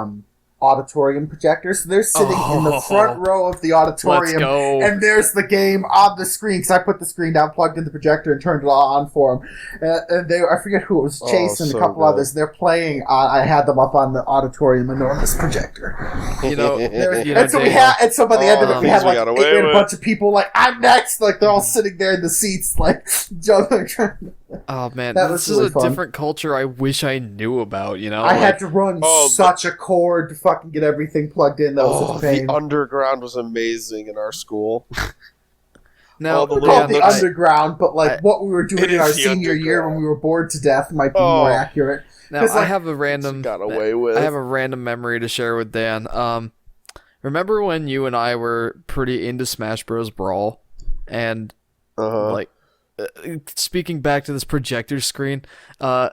auditorium projector. So they're sitting in the front row of the auditorium, Let's go. and there's the game on the screen, because I put the screen down, plugged in the projector, and turned it all on for them. And I forget who it was, Chase and so a couple good. others. They're playing. I had them up on the auditorium enormous projector. You know, And so Daniel, and so by the end of it, we things had we like got a away with. bunch of people like, I'm next. Like they're all sitting there in the seats, like juggling. oh man, That this was really is a fun. different culture I wish I knew about. I had to run such a cord to fucking get everything plugged in. That was such a pain. The underground was amazing in our school. now. all the We little called it the nooks. underground, but like what we were doing It in our is the senior year when underground. we were bored to death might be Oh. more accurate. Now 'Cause, I like, have a random. Got away with. I have a random memory to share with Dan. Remember when you and I were pretty into Smash Bros. Brawl, and like speaking back to this projector screen, I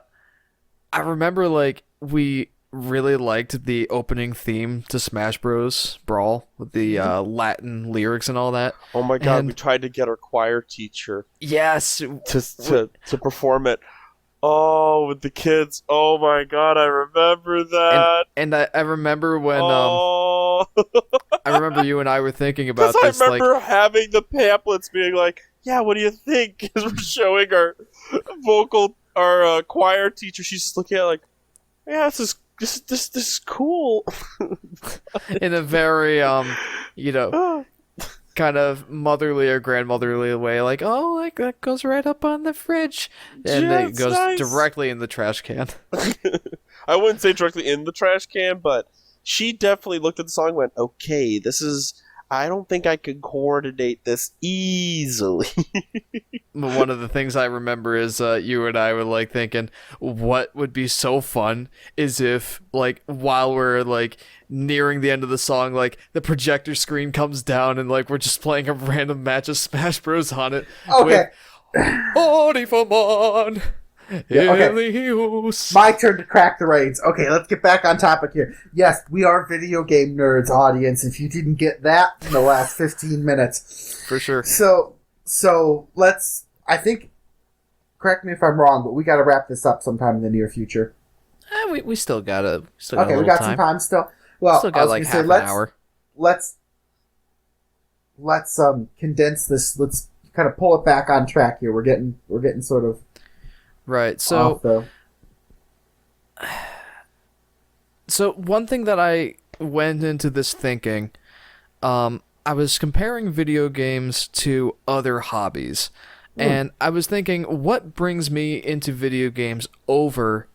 remember like we really liked the opening theme to Smash Bros. Brawl with the Latin lyrics and all that. Oh my god, And- we tried to get our choir teacher Yes, to perform it. Oh, with the kids. Oh my god, I remember that. and I remember when oh, I remember you and I were thinking about because I this remember having the pamphlets being like, "Yeah, what do you think?" Because we're showing our choir teacher. She's just looking at it like, "Yeah, this is cool." in a very kind of motherly or grandmotherly way, like, oh, like that goes right up on the fridge, and Yeah, it it's goes nice. directly in the trash can. I wouldn't say directly in the trash can, but she definitely looked at the song and went, okay, this is... I don't think I could coordinate this easily. But one of the things I remember is you and I were like thinking, what would be so fun is if, like, while we're like nearing the end of the song, like the projector screen comes down and like we're just playing a random match of Smash Bros on it. Okay. Orifamon, Yeah, okay. Helios. My turn to crack the reins. Okay, let's get back on topic here. Yes, we are video game nerds, audience. If you didn't get that in the last 15 minutes. For sure. So let's, I think, correct me if I'm wrong, but we got to wrap this up sometime in the near future. We still got a Okay, we little got time. some time still. Well, Still I got was like gonna half say, an hour. let's condense this. Let's kind of pull it back on track here. We're getting sort of Right. So off the... So one thing that I went into this thinking, I was comparing video games to other hobbies, and I was thinking, what brings me into video games over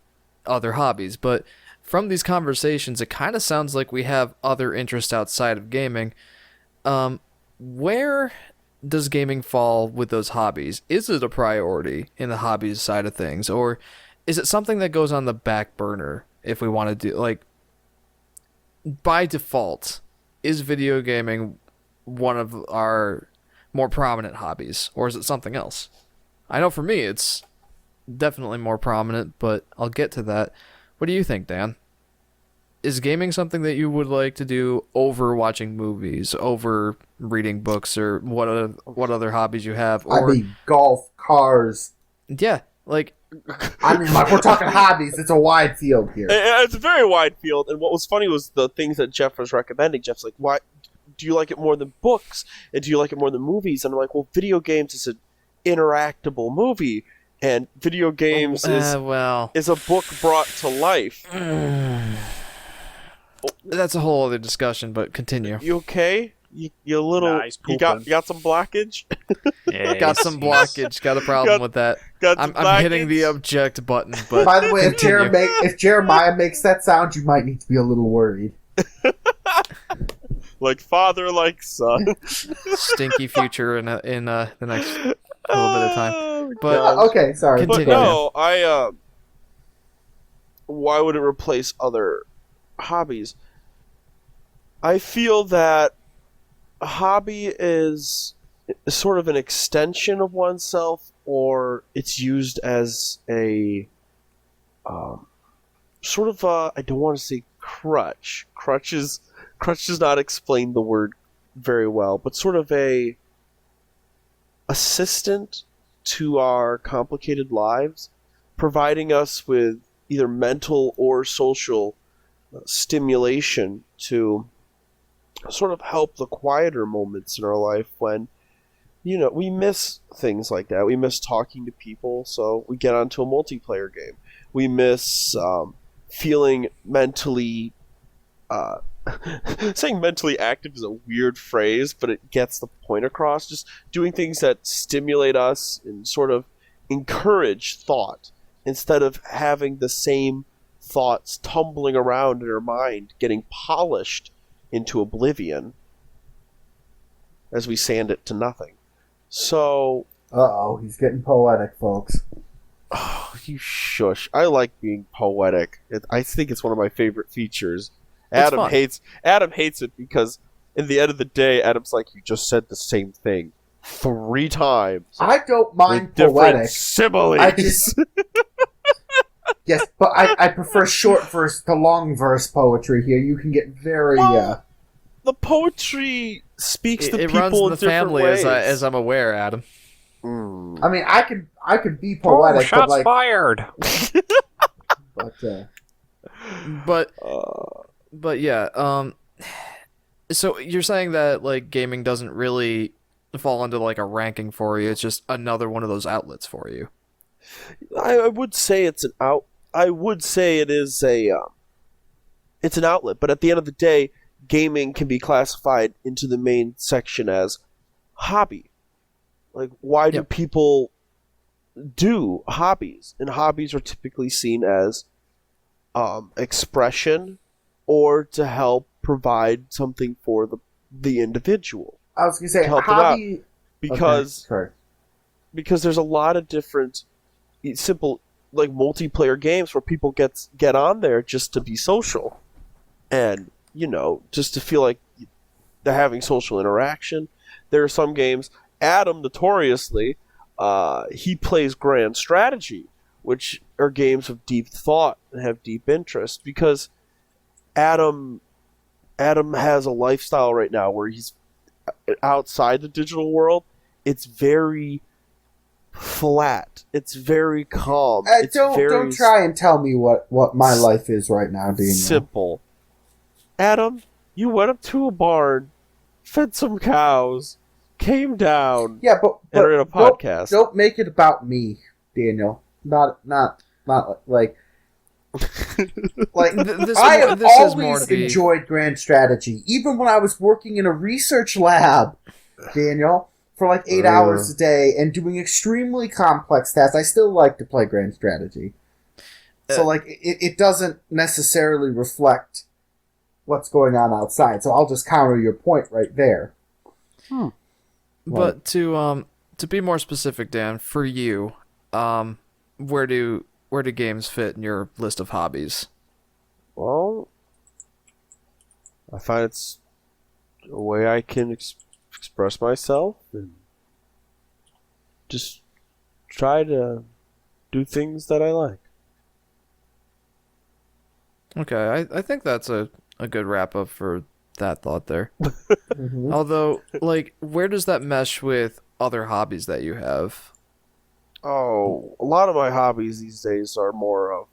other hobbies? But from these conversations, it kind of sounds like we have other interests outside of gaming. Where does gaming fall with those hobbies? Is it a priority in the hobbies side of things, or is it something that goes on the back burner if we want to do, like, by default, is video gaming one of our more prominent hobbies, or is it something else? I know for me it's definitely more prominent, but I'll get to that. What do you think, Dan? Is gaming something that you would like to do over watching movies, over reading books, or what other hobbies you have? Or, I mean, golf, cars. yeah, like, I mean, like, we're talking hobbies. It's a wide field here. It's a very wide field, and what was funny was the things that Jeff was recommending. Jeff's like, why do you like it more than books? And do you like it more than movies? And I'm like, well, video games is an interactable movie, and video games is a book brought to life. That's a whole other discussion, but continue. You okay? You little... Nice you got some blockage? Yeah, Got some blockage. Got a problem with that. Got some I'm hitting the blockage? object button, but By the way, continue. if Jeremiah makes that sound, you might need to be a little worried. Like father, like son. Stinky future in the next little bit of time. Oh, But God. Okay, sorry. But Continue. no, why would it replace other hobbies? I feel that a hobby is sort of an extension of oneself, or it's used as a sort of I don't want to say crutch. Crutch does not explain the word very well, but sort of a assistant to our complicated lives, providing us with either mental or social stimulation to sort of help the quieter moments in our life when, we miss things like that. We miss talking to people, so we get onto a multiplayer game. We miss feeling mentally... saying mentally active is a weird phrase, but it gets the point across. Just doing things that stimulate us and sort of encourage thought instead of having the same thoughts tumbling around in our mind, getting polished into oblivion as we sand it to nothing. So... Uh-oh, he's getting poetic, folks. Oh, you shush. I like being poetic. I think it's one of my favorite features. Adam fun. hates it because in the end of the day, Adam's like, you just said the same thing 3 times. I don't mind with different poetic. similes. I just... Yes, but I prefer short verse to long verse poetry here. You can get very... Well, the poetry speaks to it people runs in in the different family, ways. as I'm aware, Adam. Mm. I mean, I could be poetic, but shots like... fired. But, But yeah, so you're saying that like gaming doesn't really fall into like a ranking for you. It's just another one of those outlets for you. I would say it's an out. I would say it is it's an outlet, but at the end of the day, gaming can be classified into the main section as hobby. Like, why do Yep. people do hobbies? And hobbies are typically seen as expression or to help provide something for the individual. I was gonna say To help them out. hobby Because Okay, sorry. because there's a lot of different simple like multiplayer games where people get on there just to be social and just to feel like they're having social interaction. There are some games. Adam notoriously he plays grand strategy, which are games of deep thought and have deep interest because Adam has a lifestyle right now where he's outside the digital world. It's very flat. It's very calm. It's Don't very try and tell me what my life is right now, Daniel. simple. Adam, you went up to a barn, fed some cows, came down, Yeah, but and are in a podcast. Don't make it about me, Daniel. Not like This I is- have this is always more to be- enjoyed grand strategy, even when I was working in a research lab, Daniel, for like 8 hours a day and doing extremely complex tasks. I still like to play grand strategy. So like it doesn't necessarily reflect what's going on outside. So I'll just counter your point right there. But to be more specific, Dan, for you, where do games fit in your list of hobbies? Well, I find it's a way I can express myself and just try to do things that I like. Okay, I think that's a good wrap up for that thought there. Mhm. Although, like, where does that mesh with other hobbies that you have? Oh, a lot of my hobbies these days are more of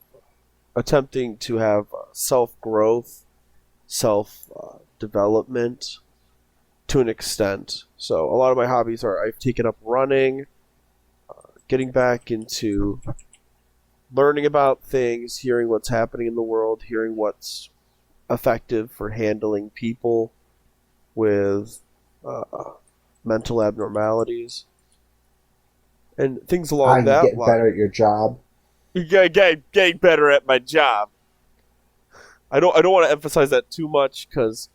attempting to have self-growth, self-development to an extent. So a lot of my hobbies are I've taken up running, getting back into learning about things, hearing what's happening in the world, hearing what's effective for handling people with mental abnormalities, and things along You that getting line. better at your job. Getting better at my job. I don't want to emphasize that too much because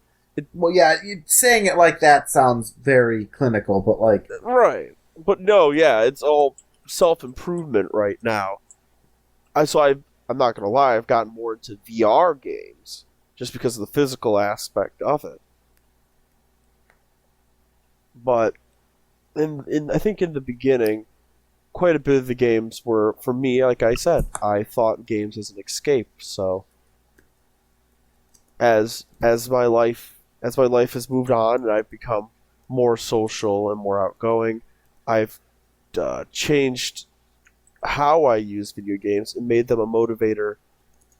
Well, yeah, saying it like that sounds very clinical, but like, right. But no, yeah, it's all self-improvement right now. I'm not gonna lie, I've gotten more into VR games just because of the physical aspect of it. But I think in the beginning, quite a bit of the games were for me. Like I said, I thought games as an escape. So as my life has moved on and I've become more social and more outgoing, I've changed how I use video games and made them a motivator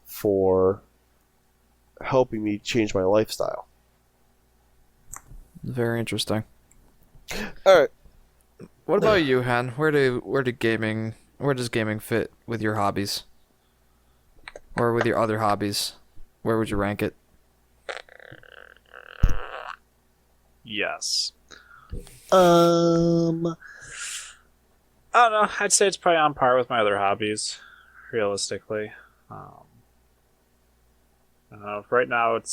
for helping me change my lifestyle. Very interesting. All right. What about you, Han? Where does gaming fit with your hobbies? Or with your other hobbies? Where would you rank it? Yes. I don't know. I'd say it's probably on par with my other hobbies, realistically. I don't know. Right now, I've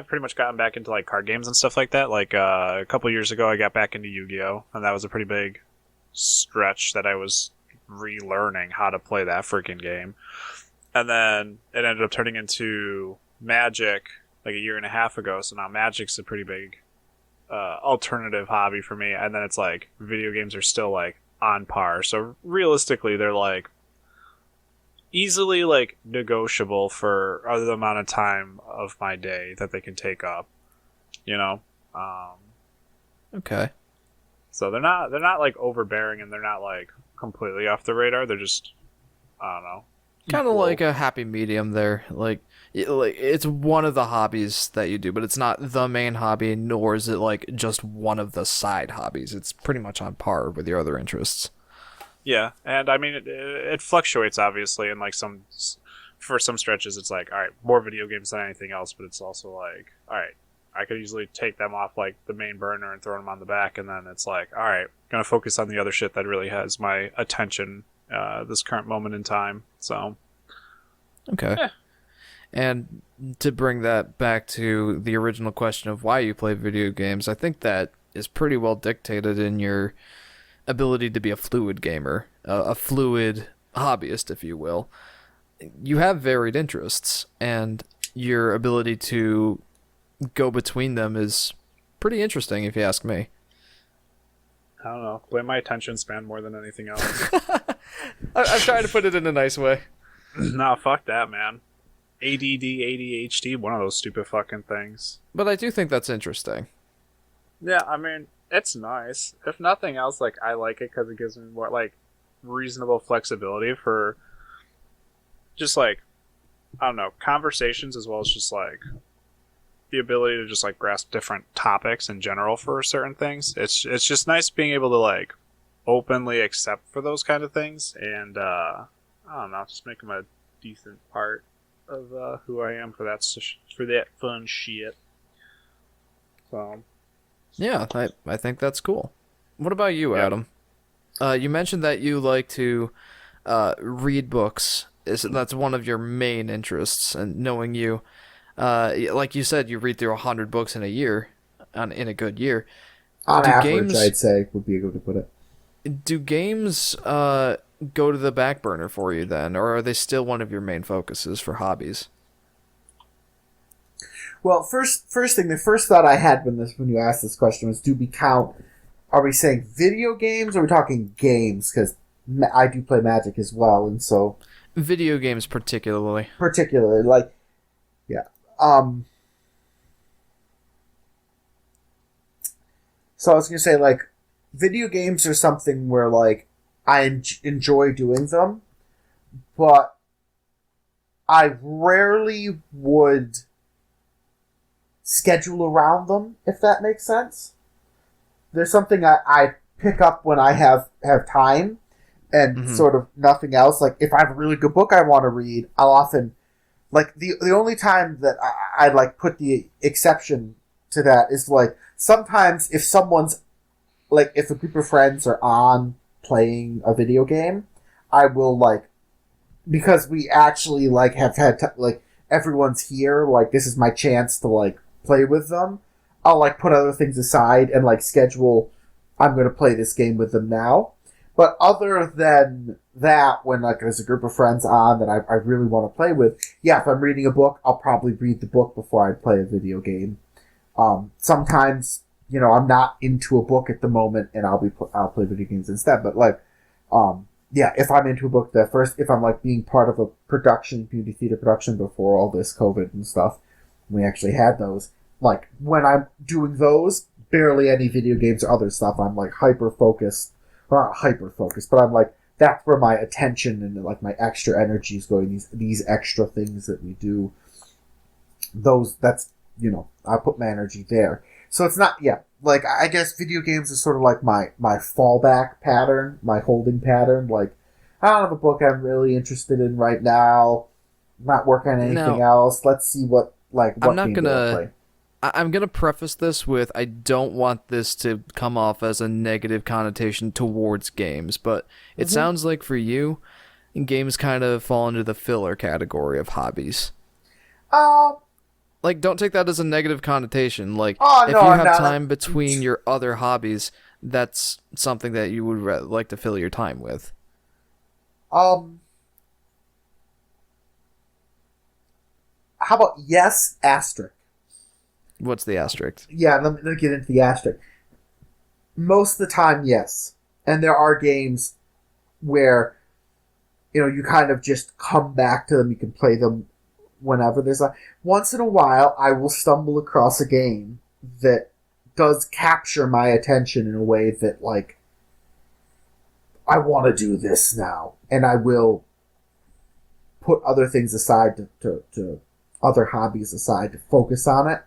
pretty much gotten back into like card games and stuff like that. Like a couple years ago, I got back into Yu-Gi-Oh, and that was a pretty big stretch that I was relearning how to play that freaking game. And then it ended up turning into Magic like a year and a half ago. So now Magic's a pretty big alternative hobby for me. And then it's like video games are still like on par. So realistically, they're like easily like negotiable for the amount of time of my day that they can take up. You know, Okay. so they're not like overbearing and they're not like completely off the radar. They're just I don't know. Kind of equal. like a happy medium there. Like it's one of the hobbies that you do, but it's not the main hobby, nor is it like just one of the side hobbies. It's pretty much on par with your other interests. Yeah, and I mean it fluctuates obviously, and like for some stretches it's like all right, more video games than anything else, but it's also like all right, I could easily take them off like the main burner and throw them on the back, and then it's like, all right, gonna focus on the other shit that really has my attention this current moment in time. So Okay. Yeah. And to bring that back to the original question of why you play video games, I think that is pretty well dictated in your ability to be a fluid gamer, a fluid hobbyist, if you will. You have varied interests, and your ability to go between them is pretty interesting, if you ask me. I don't know, blame my attention span more than anything else. I'm trying to put it in a nice way. No, fuck that, man. ADD, ADHD, one of those stupid fucking things. But I do think that's interesting. Yeah, I mean, it's nice. If nothing else, like, I like it because it gives me more, like, reasonable flexibility for just, like, I don't know, conversations as well as just, like, the ability to just, like, grasp different topics in general for certain things. It's just nice being able to, like, openly accept for those kind of things and, I don't know, just make them a decent part of who I am for that fun shit. So Yeah, I think that's cool. What about you, Yeah. Adam? You mentioned that you like to read books. That's one of your main interests, and knowing you, like you said, you read through 100 books in a year, in a good year. On Do average, games- I'd say would be a good way to put it. Do games go to the back burner for you then, or are they still one of your main focuses for hobbies? Well, first thing, the first thought I had when you asked this question was, do we count? Are we saying video games, or are we talking games? Because I do play Magic as well, and so Video games particularly. particularly, like, yeah. So I was gonna say, like, video games are something where, like, I enjoy doing them, but I rarely would schedule around them, if that makes sense. There's something I pick up when I have time, and Mhm. sort of nothing else. Like, if I have a really good book I want to read, I'll often, like, the only time that I like put the exception to that is, like, sometimes if someone's, like, if a group of friends are on playing a video game, I will, like, because we actually, like, have had like, everyone's here, like, this is my chance to, like, play with them, I'll, like, put other things aside and, like, schedule, I'm going to play this game with them now. But other than that, when, like, there's a group of friends on that I really want to play with, yeah, if I'm reading a book, I'll probably read the book before I play a video game. Sometimes, you know, I'm not into a book at the moment, and I'll play video games instead. But, like, yeah, if I'm into a book, if I'm, like, being part of a production, community theater production before all this COVID and stuff, we actually had those. Like, when I'm doing those, barely any video games or other stuff. I'm, like, hyper-focused. Well, not hyper-focused, but I'm, like, that's where my attention and, like, my extra energy is going. These extra things that we do. That's, you know, I put my energy there. So it's not, yeah, like, I guess video games is sort of like my fallback pattern, my holding pattern. Like, I don't have a book I'm really interested in right now. Not working on anything else. Let's see what game do I play. I'm gonna preface this with, I don't want this to come off as a negative connotation towards games, but it sounds like for you, games kind of fall into the filler category of hobbies. Like, don't take that as a negative connotation. Like, if you have time between your other hobbies, that's something that you would like to fill your time with. How about yes, asterisk? What's the asterisk? Yeah, let me get into the asterisk. Most of the time, yes. And there are games where, you know, you kind of just come back to them. You can play them whenever. Once in a while, I will stumble across a game that does capture my attention in a way that, like, I want to do this now. And I will put other things aside to other hobbies aside to focus on it.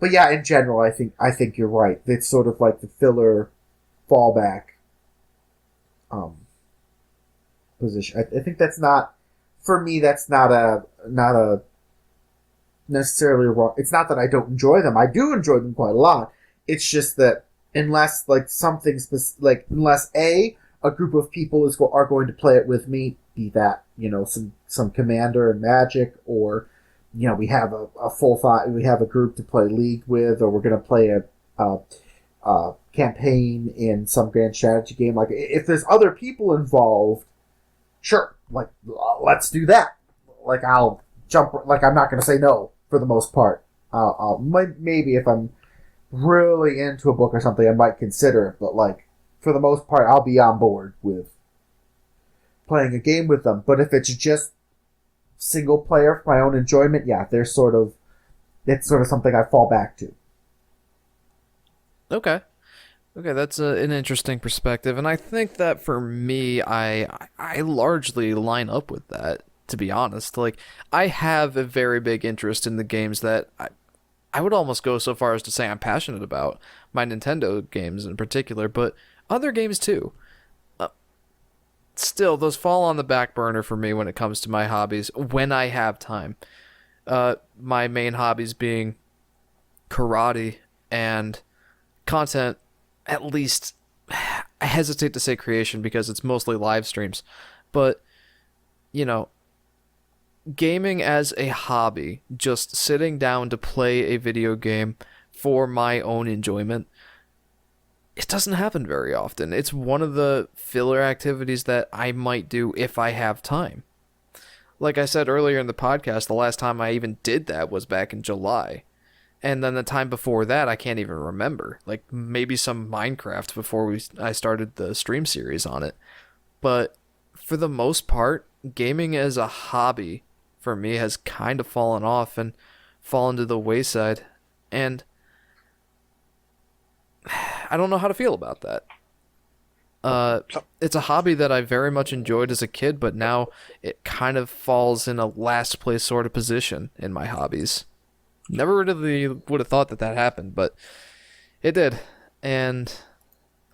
But yeah, in general, I think you're right. It's sort of like the filler fallback position. I think that's not, for me, that's not a necessarily wrong. It's not that I don't enjoy them. I do enjoy them quite a lot. It's just that unless like something like unless a group of people are going to play it with me, be that some Commander and Magic, or we have a full thought, we have a group to play League with, or we're going to play a campaign in some grand strategy game. Like if there's other people involved, sure, like let's do that. Like I'll jump. Like I'm not going to say no for the most part. Maybe if I'm really into a book or something, I might consider it. But like for the most part, I'll be on board with playing a game with them. But if it's just single player for my own enjoyment, yeah, it's sort of something I fall back to. Okay. Okay, that's an interesting perspective, and I think that for me, I largely line up with that, to be honest. Like, I have a very big interest in the games that I would almost go so far as to say I'm passionate about, my Nintendo games in particular, but other games too. Still, those fall on the back burner for me when it comes to my hobbies, when I have time. My main hobbies being karate and content. At least, I hesitate to say creation because it's mostly live streams, but, gaming as a hobby, just sitting down to play a video game for my own enjoyment, it doesn't happen very often. It's one of the filler activities that I might do if I have time. Like I said earlier in the podcast, the last time I even did that was back in July. And then the time before that, I can't even remember. Like, maybe some Minecraft before I started the stream series on it. But for the most part, gaming as a hobby for me has kind of fallen off and fallen to the wayside. And I don't know how to feel about that. It's a hobby that I very much enjoyed as a kid, but now it kind of falls in a last place sort of position in my hobbies. Never really would have thought that happened, but it did. And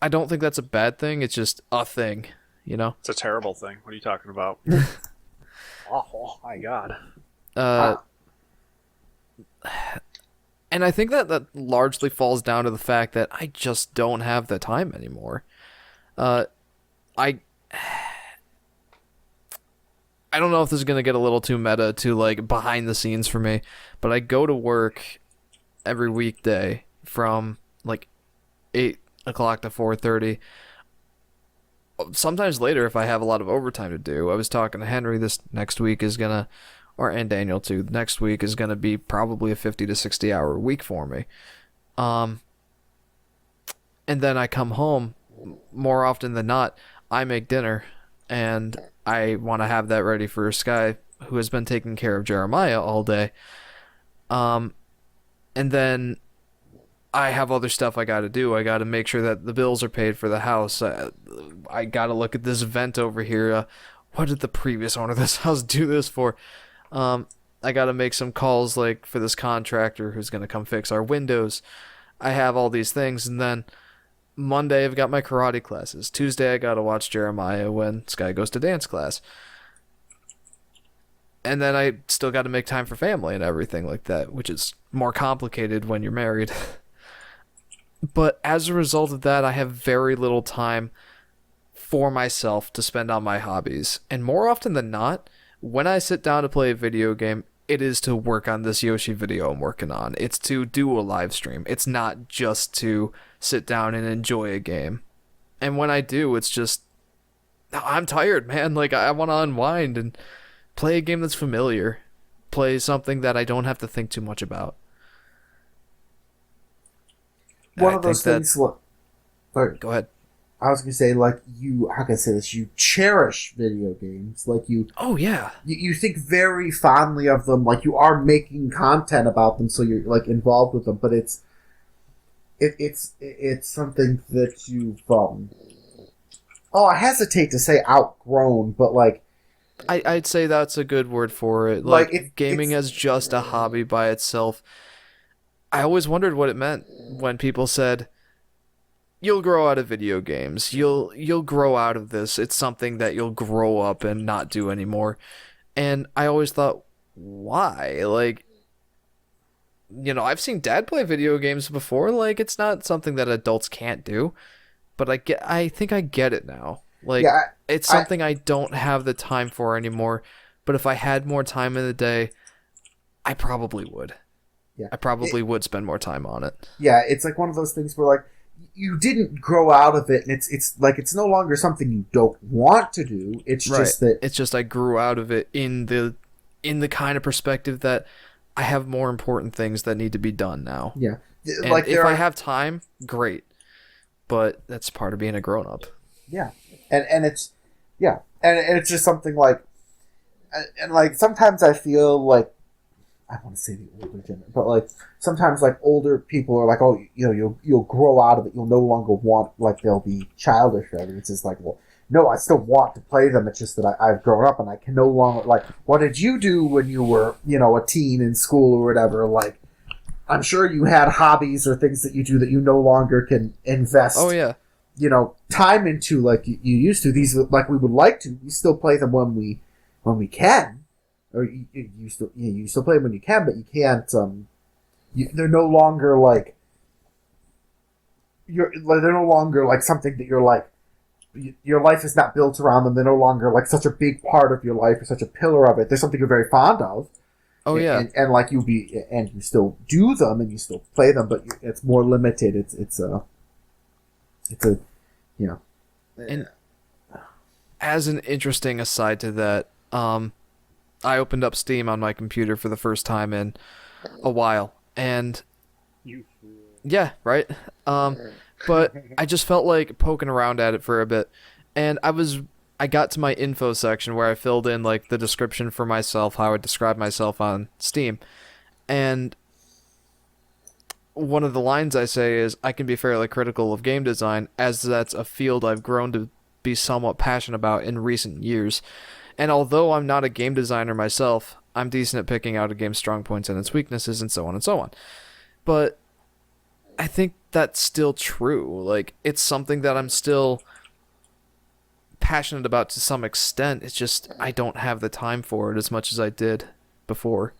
I don't think that's a bad thing. It's just a thing, It's a terrible thing. What are you talking about? Oh my god. And I think that largely falls down to the fact that I just don't have the time anymore. I don't know if this is going to get a little too meta to like behind the scenes for me, but I go to work every weekday from like 8 o'clock to 4:30. Sometimes later if I have a lot of overtime to do. I was talking to Henry, this next week is going to, and Daniel too, next week is going to be probably a 50 to 60 hour week for me. And then I come home, more often than not, I make dinner, and I want to have that ready for Sky, who has been taking care of Jeremiah all day. And then I have other stuff I got to do. I got to make sure that the bills are paid for the house. I got to look at this vent over here. What did the previous owner of this house do this for? I got to make some calls like for this contractor who's going to come fix our windows. I have all these things, and then Monday I've got my karate classes. Tuesday I gotta watch Jeremiah when Sky goes to dance class. And then I still gotta make time for family and everything like that, which is more complicated when you're married. But as a result of that, I have very little time for myself to spend on my hobbies. And more often than not, when I sit down to play a video game, it is to work on this Yoshi video I'm working on. It's to do a live stream. It's not just to sit down and enjoy a game. And when I do, it's just, I'm tired, man. Like, I want to unwind and play a game that's familiar. Play something that I don't have to think too much about. One of those things. Go ahead. I was gonna say, like, how can I say this? You cherish video games, like you. Oh yeah. You think very fondly of them, like you are making content about them, so you're like involved with them. But it's something that you've I hesitate to say outgrown, but like. I'd say that's a good word for it. Gaming as just a hobby by itself. I always wondered what it meant when people said, you'll grow out of video games. You'll grow out of this. It's something that you'll grow up and not do anymore. And I always thought, why? Like, I've seen dad play video games before. Like, it's not something that adults can't do, but I think I get it now. Like, Yeah, it's something I don't have the time for anymore. But if I had more time in the day, I probably would. Yeah. I probably would spend more time on it. Yeah, it's like one of those things where like you didn't grow out of it, and it's like it's no longer something you don't want to do. It's just that it's just I grew out of it in the kind of perspective that I have more important things that need to be done now. yeah, And like if I have time, great. But that's part of being a grown up. yeah, and it's and it's just something like and like sometimes I feel like I want to say the older generation, but like sometimes like older people are like, oh, you'll grow out of it. You'll no longer want, like, they'll be childish. Right? And it's just like, well, no, I still want to play them. It's just that I've grown up and I can no longer, like, what did you do when you were, a teen in school or whatever? Like, I'm sure you had hobbies or things that you do that you no longer can invest. Oh yeah. Time into like you used to. These, like, we would like to. We still play them when we can. Or you still play them when you can, but you can't. They're no longer like they're no longer like something that you're like. Your life is not built around them. They're no longer like such a big part of your life or such a pillar of it. They're something you're very fond of. Oh yeah. And like you still do them and you still play them, but it's more limited. It's a And as an interesting aside to that, I opened up Steam on my computer for the first time in a while, and yeah, right. But I just felt like poking around at it for a bit, and I got to my info section where I filled in like the description for myself, how I would describe myself on Steam, and one of the lines I say is, I can be fairly critical of game design, as that's a field I've grown to be somewhat passionate about in recent years. And although I'm not a game designer myself, I'm decent at picking out a game's strong points and its weaknesses and so on and so on. But I think that's still true. Like, it's something that I'm still passionate about to some extent. It's just I don't have the time for it as much as I did before.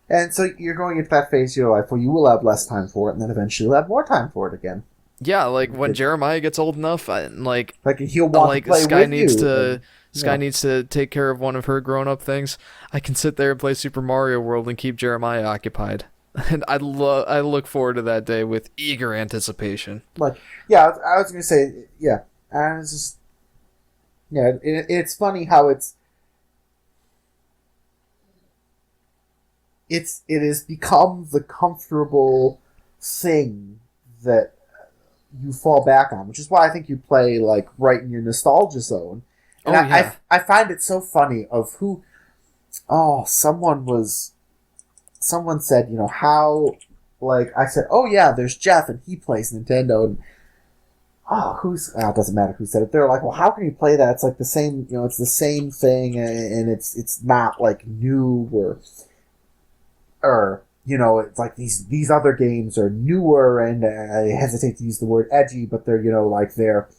And so you're going into that phase of your life where you will have less time for it, and then eventually you'll have more time for it again. Yeah, like when Jeremiah gets old enough, like he'll want to play Sky with needs you. to Sky needs to take care of one of her grown-up things. I can sit there and play Super Mario World and keep Jeremiah occupied. And I look forward to that day with eager anticipation. Like, yeah, I was gonna say, yeah, and it's just, yeah, it's funny how it has become the comfortable thing that you fall back on, which is why I think you play like right in your nostalgia zone. And I find it so funny of who. Oh, someone said, how, like, I said, oh yeah, there's Jeff and he plays Nintendo, and it doesn't matter who said it. They're like, well, how can you play that? It's like the same, it's the same thing, and it's not like new or it's like these other games are newer, and I hesitate to use the word edgy, but they're, like they're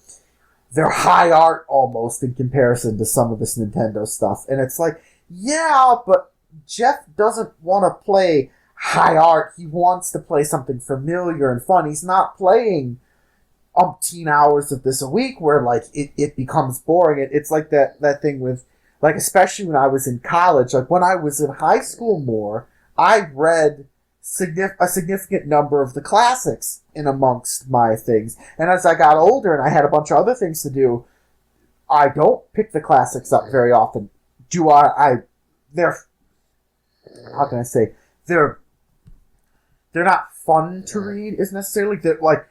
high art almost in comparison to some of this Nintendo stuff. And it's like, yeah, but Jeff doesn't want to play high art. He wants to play something familiar and fun. He's not playing umpteen hours of this a week where like it becomes boring. It's like that thing with, like, especially when I was in college, like when I was in high school more, I read a significant number of the classics in amongst my things. And as I got older and I had a bunch of other things to do, I don't pick the classics up very often. They're, how can I say, they're not fun to read, is necessarily. They're like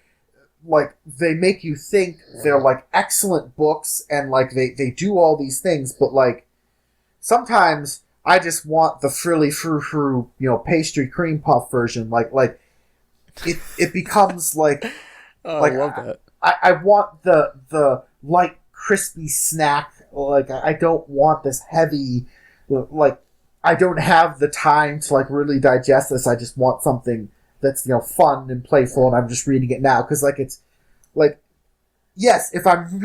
they make you think. They're like excellent books, and like they do all these things, but like sometimes I just want the frilly frou-frou, pastry cream puff version. Like it becomes like I love that. I want the light crispy snack. Like I don't want this heavy. Like I don't have the time to like really digest this. I just want something that's fun and playful, and I'm just reading it now because like it's like. Yes, if I'm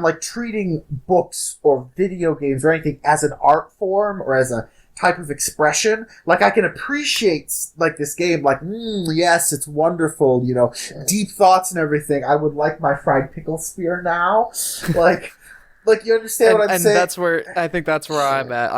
like treating books or video games or anything as an art form or as a type of expression. Like, I can appreciate, like, this game, like, yes, it's wonderful, you know, deep thoughts and everything. I would like my fried pickle spear now. Like, you understand what I'm saying? And I think that's where I'm at.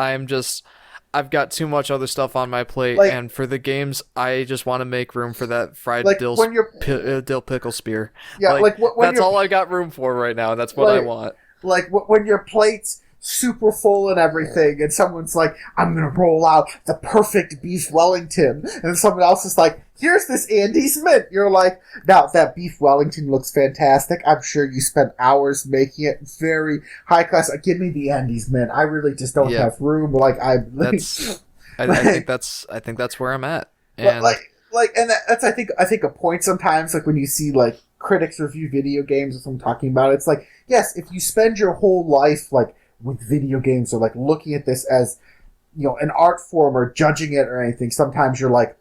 I've got too much other stuff on my plate, Like- and for the games, I just want to make room for that fried Like, dill, when you're- dill pickle spear. Yeah, like, when that's you're, all I got room for right now. That's what I Like- want. like, when your plate's super full and everything, and someone's like, I'm gonna roll out the perfect beef Wellington, and someone else is like, here's this Andy's Mint. You're like, now, that beef Wellington looks fantastic. I'm sure you spent hours making it. Very high class. Give me the Andy's Mint. I really just don't Yeah. have room. Like, That's I think that's where I'm at. But And and that's I think a point sometimes, like when you see like critics review video games or something talking about it, it's like, yes, if you spend your whole life like with video games or like looking at this as, you know, an art form or judging it or anything, sometimes you're like,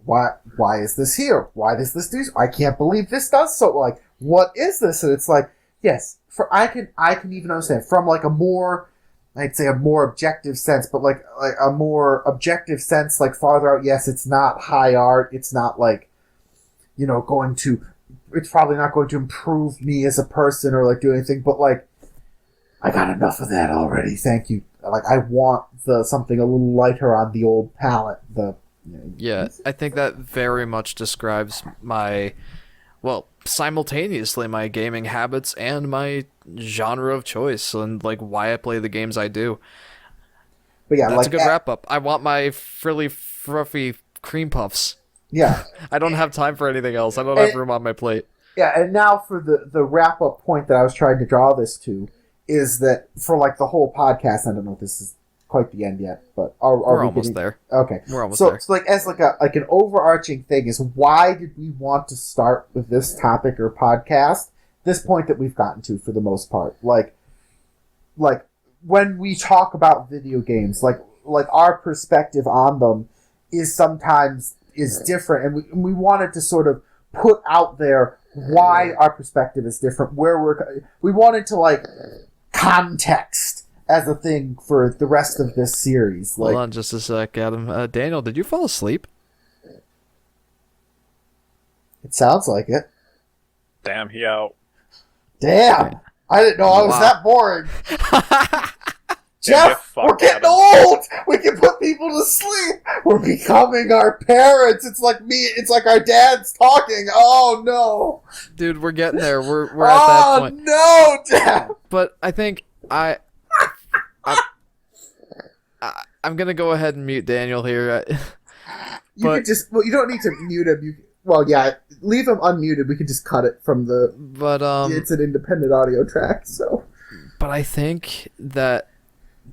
why is this here? Why does this do? I can't believe this does so. Like, what is this? And it's like, yes, I can even understand from like I'd say a more objective sense, but like a more objective sense, like farther out. Yes, it's not high art. It's not like, you know, it's probably not going to improve me as a person or like do anything. But like, I got enough of that already. Thank you. Like, I want something a little lighter on the old palette. yeah, I think that very much describes simultaneously my gaming habits and my genre of choice and like why I play the games I do. But yeah, That's like a good wrap up. I want my frilly, fruffy cream puffs. Yeah. I don't have time for anything else. I don't have room on my plate. Yeah, and now for the wrap up point that I was trying to draw this to is that for like the whole podcast, I don't know if this is quite the end yet, but We're almost there. Okay, We're almost so there. it's like as like an overarching thing is, why did we want to start with this topic or podcast? This point that we've gotten to for the most part, like when we talk about video games, like our perspective on them is sometimes different, and we wanted to sort of put out there why our perspective is different, where we wanted to like context as a thing for the rest of this series. Like, Hold on just a sec, Adam. Daniel, did you fall asleep? it sounds like it. Damn, he out. Damn, I didn't know I was Wow. that boring. Yeah, get Jeff, fucked, we're getting Adam. old. We can put people to sleep. We're becoming our parents. It's like me. It's like our dads talking. Oh no. Dude, we're getting there. We're at that point. No, Jeff. But I think I'm gonna go ahead and mute Daniel here. You could just. Well, you don't need to mute him. Leave him unmuted. We can just cut it from the. But It's an independent audio track, so. But I think that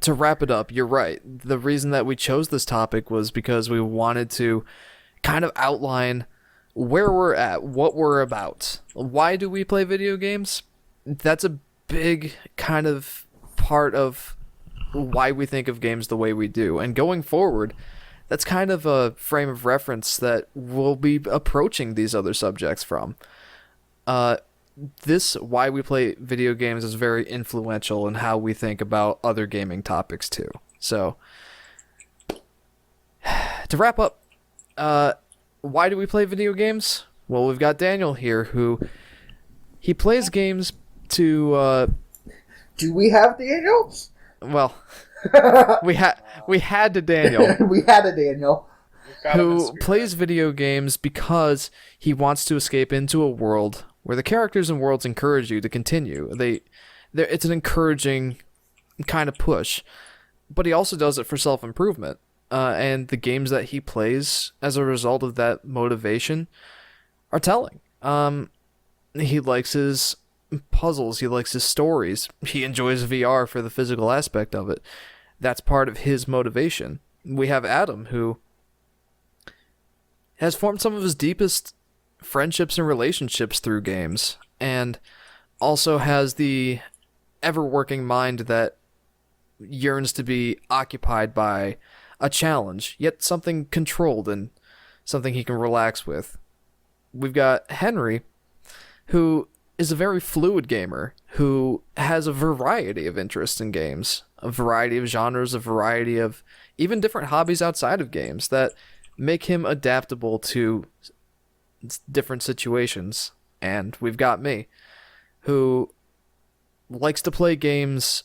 to wrap it up, you're right. The reason that we chose this topic was because we wanted to kind of outline where we're at, what we're about. Why do we play video games? That's a big kind of part of why we think of games the way we do. And going forward, that's kind of a frame of reference that we'll be approaching these other subjects from. This why we play video games is very influential in how we think about other gaming topics too. So to wrap up, why do we play video games? Well, we've got Daniel here who he plays games to Do we have Daniel? well we had to Daniel We had a Daniel. who plays video games because he wants to escape into a world where the characters and worlds encourage you to continue. It's an encouraging kind of push, but he also does it for self-improvement. And the games that he plays as a result of that motivation are telling. He likes his puzzles. He likes his stories. He enjoys VR for the physical aspect of it. That's part of his motivation. We have Adam, who has formed some of his deepest friendships and relationships through games, and also has the ever-working mind that yearns to be occupied by a challenge, yet something controlled and something he can relax with. We've got Henry, who is a very fluid gamer who has a variety of interests in games, a variety of genres, a variety of even different hobbies outside of games that make him adaptable to different situations. And we've got me, who likes to play games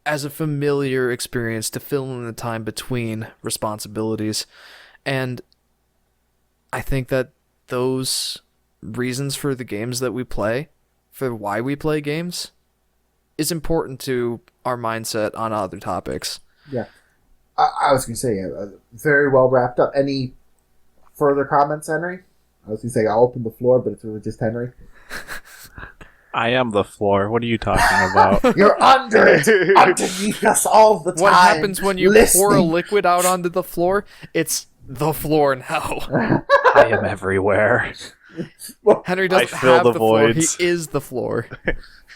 as a familiar experience to fill in the time between responsibilities. And I think that those reasons for the games that we play, for why we play games, is important to our mindset on other topics. Yeah. I was going to say, very well wrapped up. Any further comments, Henry? I was going to say, I'll open the floor, but it's really just Henry. I am the floor. What are you talking about? You're under it, underneath us all the time. What happens when you pour a listening. liquid out onto the floor? It's the floor now. I am everywhere. Henry doesn't I fill have the the floor. voids. He is the floor.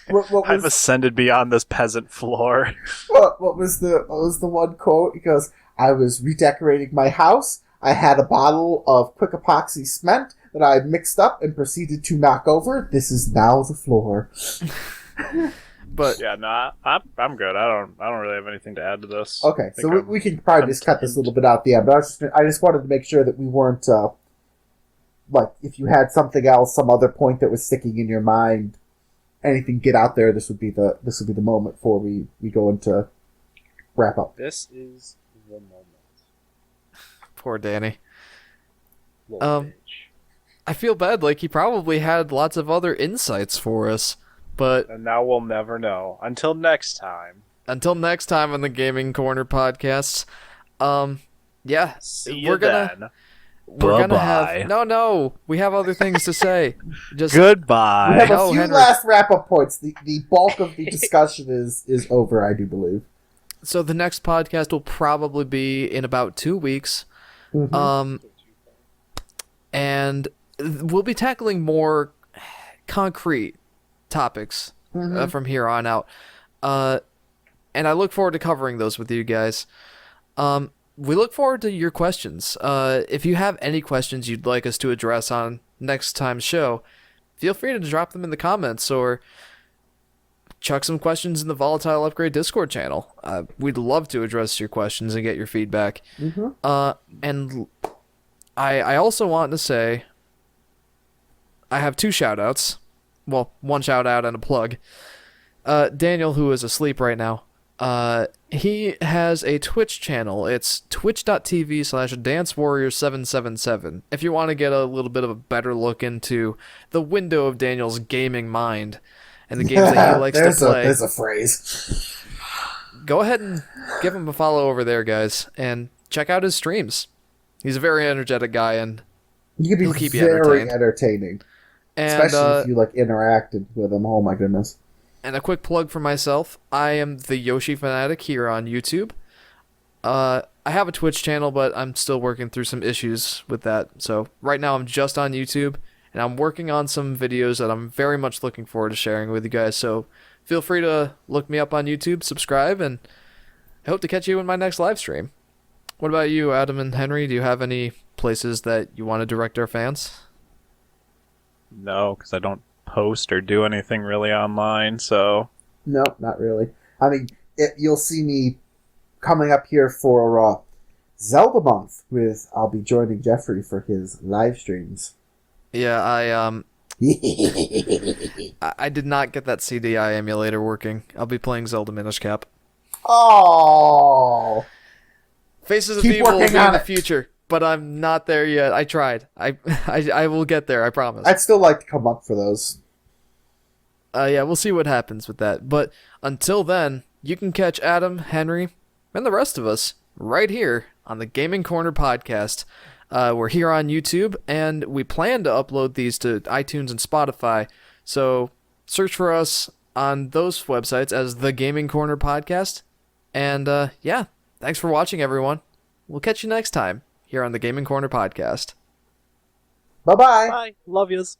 What I've was, ascended beyond this peasant floor. what was the one quote? He goes, I was redecorating my house. I had a bottle of quick epoxy cement that I mixed up and proceeded to knock over. This is now the floor. But Yeah, no, I'm good. I don't really have anything to add to this. Okay, I so think we can probably just cut this a little bit out the end. But I just wanted to make sure that we weren't like, if you had something else, some other point that was sticking in your mind, anything get out there. This would be the moment before we go into wrap up. This is the moment. poor Danny. Little Um, bitch. I feel bad. Like, he probably had lots of other insights for us. But And now we'll never know. Until next time. until next time on the Gaming Corner podcasts, yeah, See we're you gonna then. we're gonna Bye-bye. have no. We have other things to say. Just Goodbye. We have a Oh, few Henry. last wrap up points. The bulk of the discussion is over, I do believe. so the next podcast will probably be in about 2 weeks. Mhm. And we'll be tackling more concrete topics from here on out. And I look forward to covering those with you guys. We look forward to your questions. If you have any questions you'd like us to address on next time's show, feel free to drop them in the comments or chuck some questions in the Volatile Upgrade Discord channel. We'd love to address your questions and get your feedback. And I also want to say I have 2 shout-outs. Well, 1 shout-out and a plug. Daniel, who is asleep right now, he has a Twitch channel. It's twitch.tv/dancewarrior777. If you want to get a little bit of a better look into the window of Daniel's gaming mind and the games that he likes to play, There's a phrase. go ahead and give him a follow over there, guys, and check out his streams. He's a very energetic guy, and You can He'll be keep you very entertained. entertaining. and Especially if you like interacted with them. Oh my goodness. And a quick plug for myself. I am the Yoshi Fanatic here on YouTube. I have a Twitch channel, but I'm still working through some issues with that. So right now I'm just on YouTube, and I'm working on some videos that I'm very much looking forward to sharing with you guys. So feel free to look me up on YouTube, subscribe, and I hope to catch you in my next live stream. What about you, Adam and Henry? Do you have any places that you want to direct our fans? No, because I don't post or do anything really online, so... No, not really. I mean, you'll see me coming up here for Zelda month I'll be joining Jeffrey for his live streams. Yeah, I did not get that CDI emulator working. I'll be playing Zelda Minish Cap. Oh. Faces of Keep Evil will working be on in the it. future, but I'm not there yet. I tried. I will get there, I promise. I'd still like to come up for those. Yeah, we'll see what happens with that. But until then, you can catch Adam, Henry, and the rest of us right here on the Gaming Corner podcast. We're here on YouTube, and we plan to upload these to iTunes and Spotify. So search for us on those websites as the Gaming Corner podcast. And yeah, thanks for watching, everyone. We'll catch you next time here on the Gaming Corner podcast. Bye-bye. Bye. Love yous.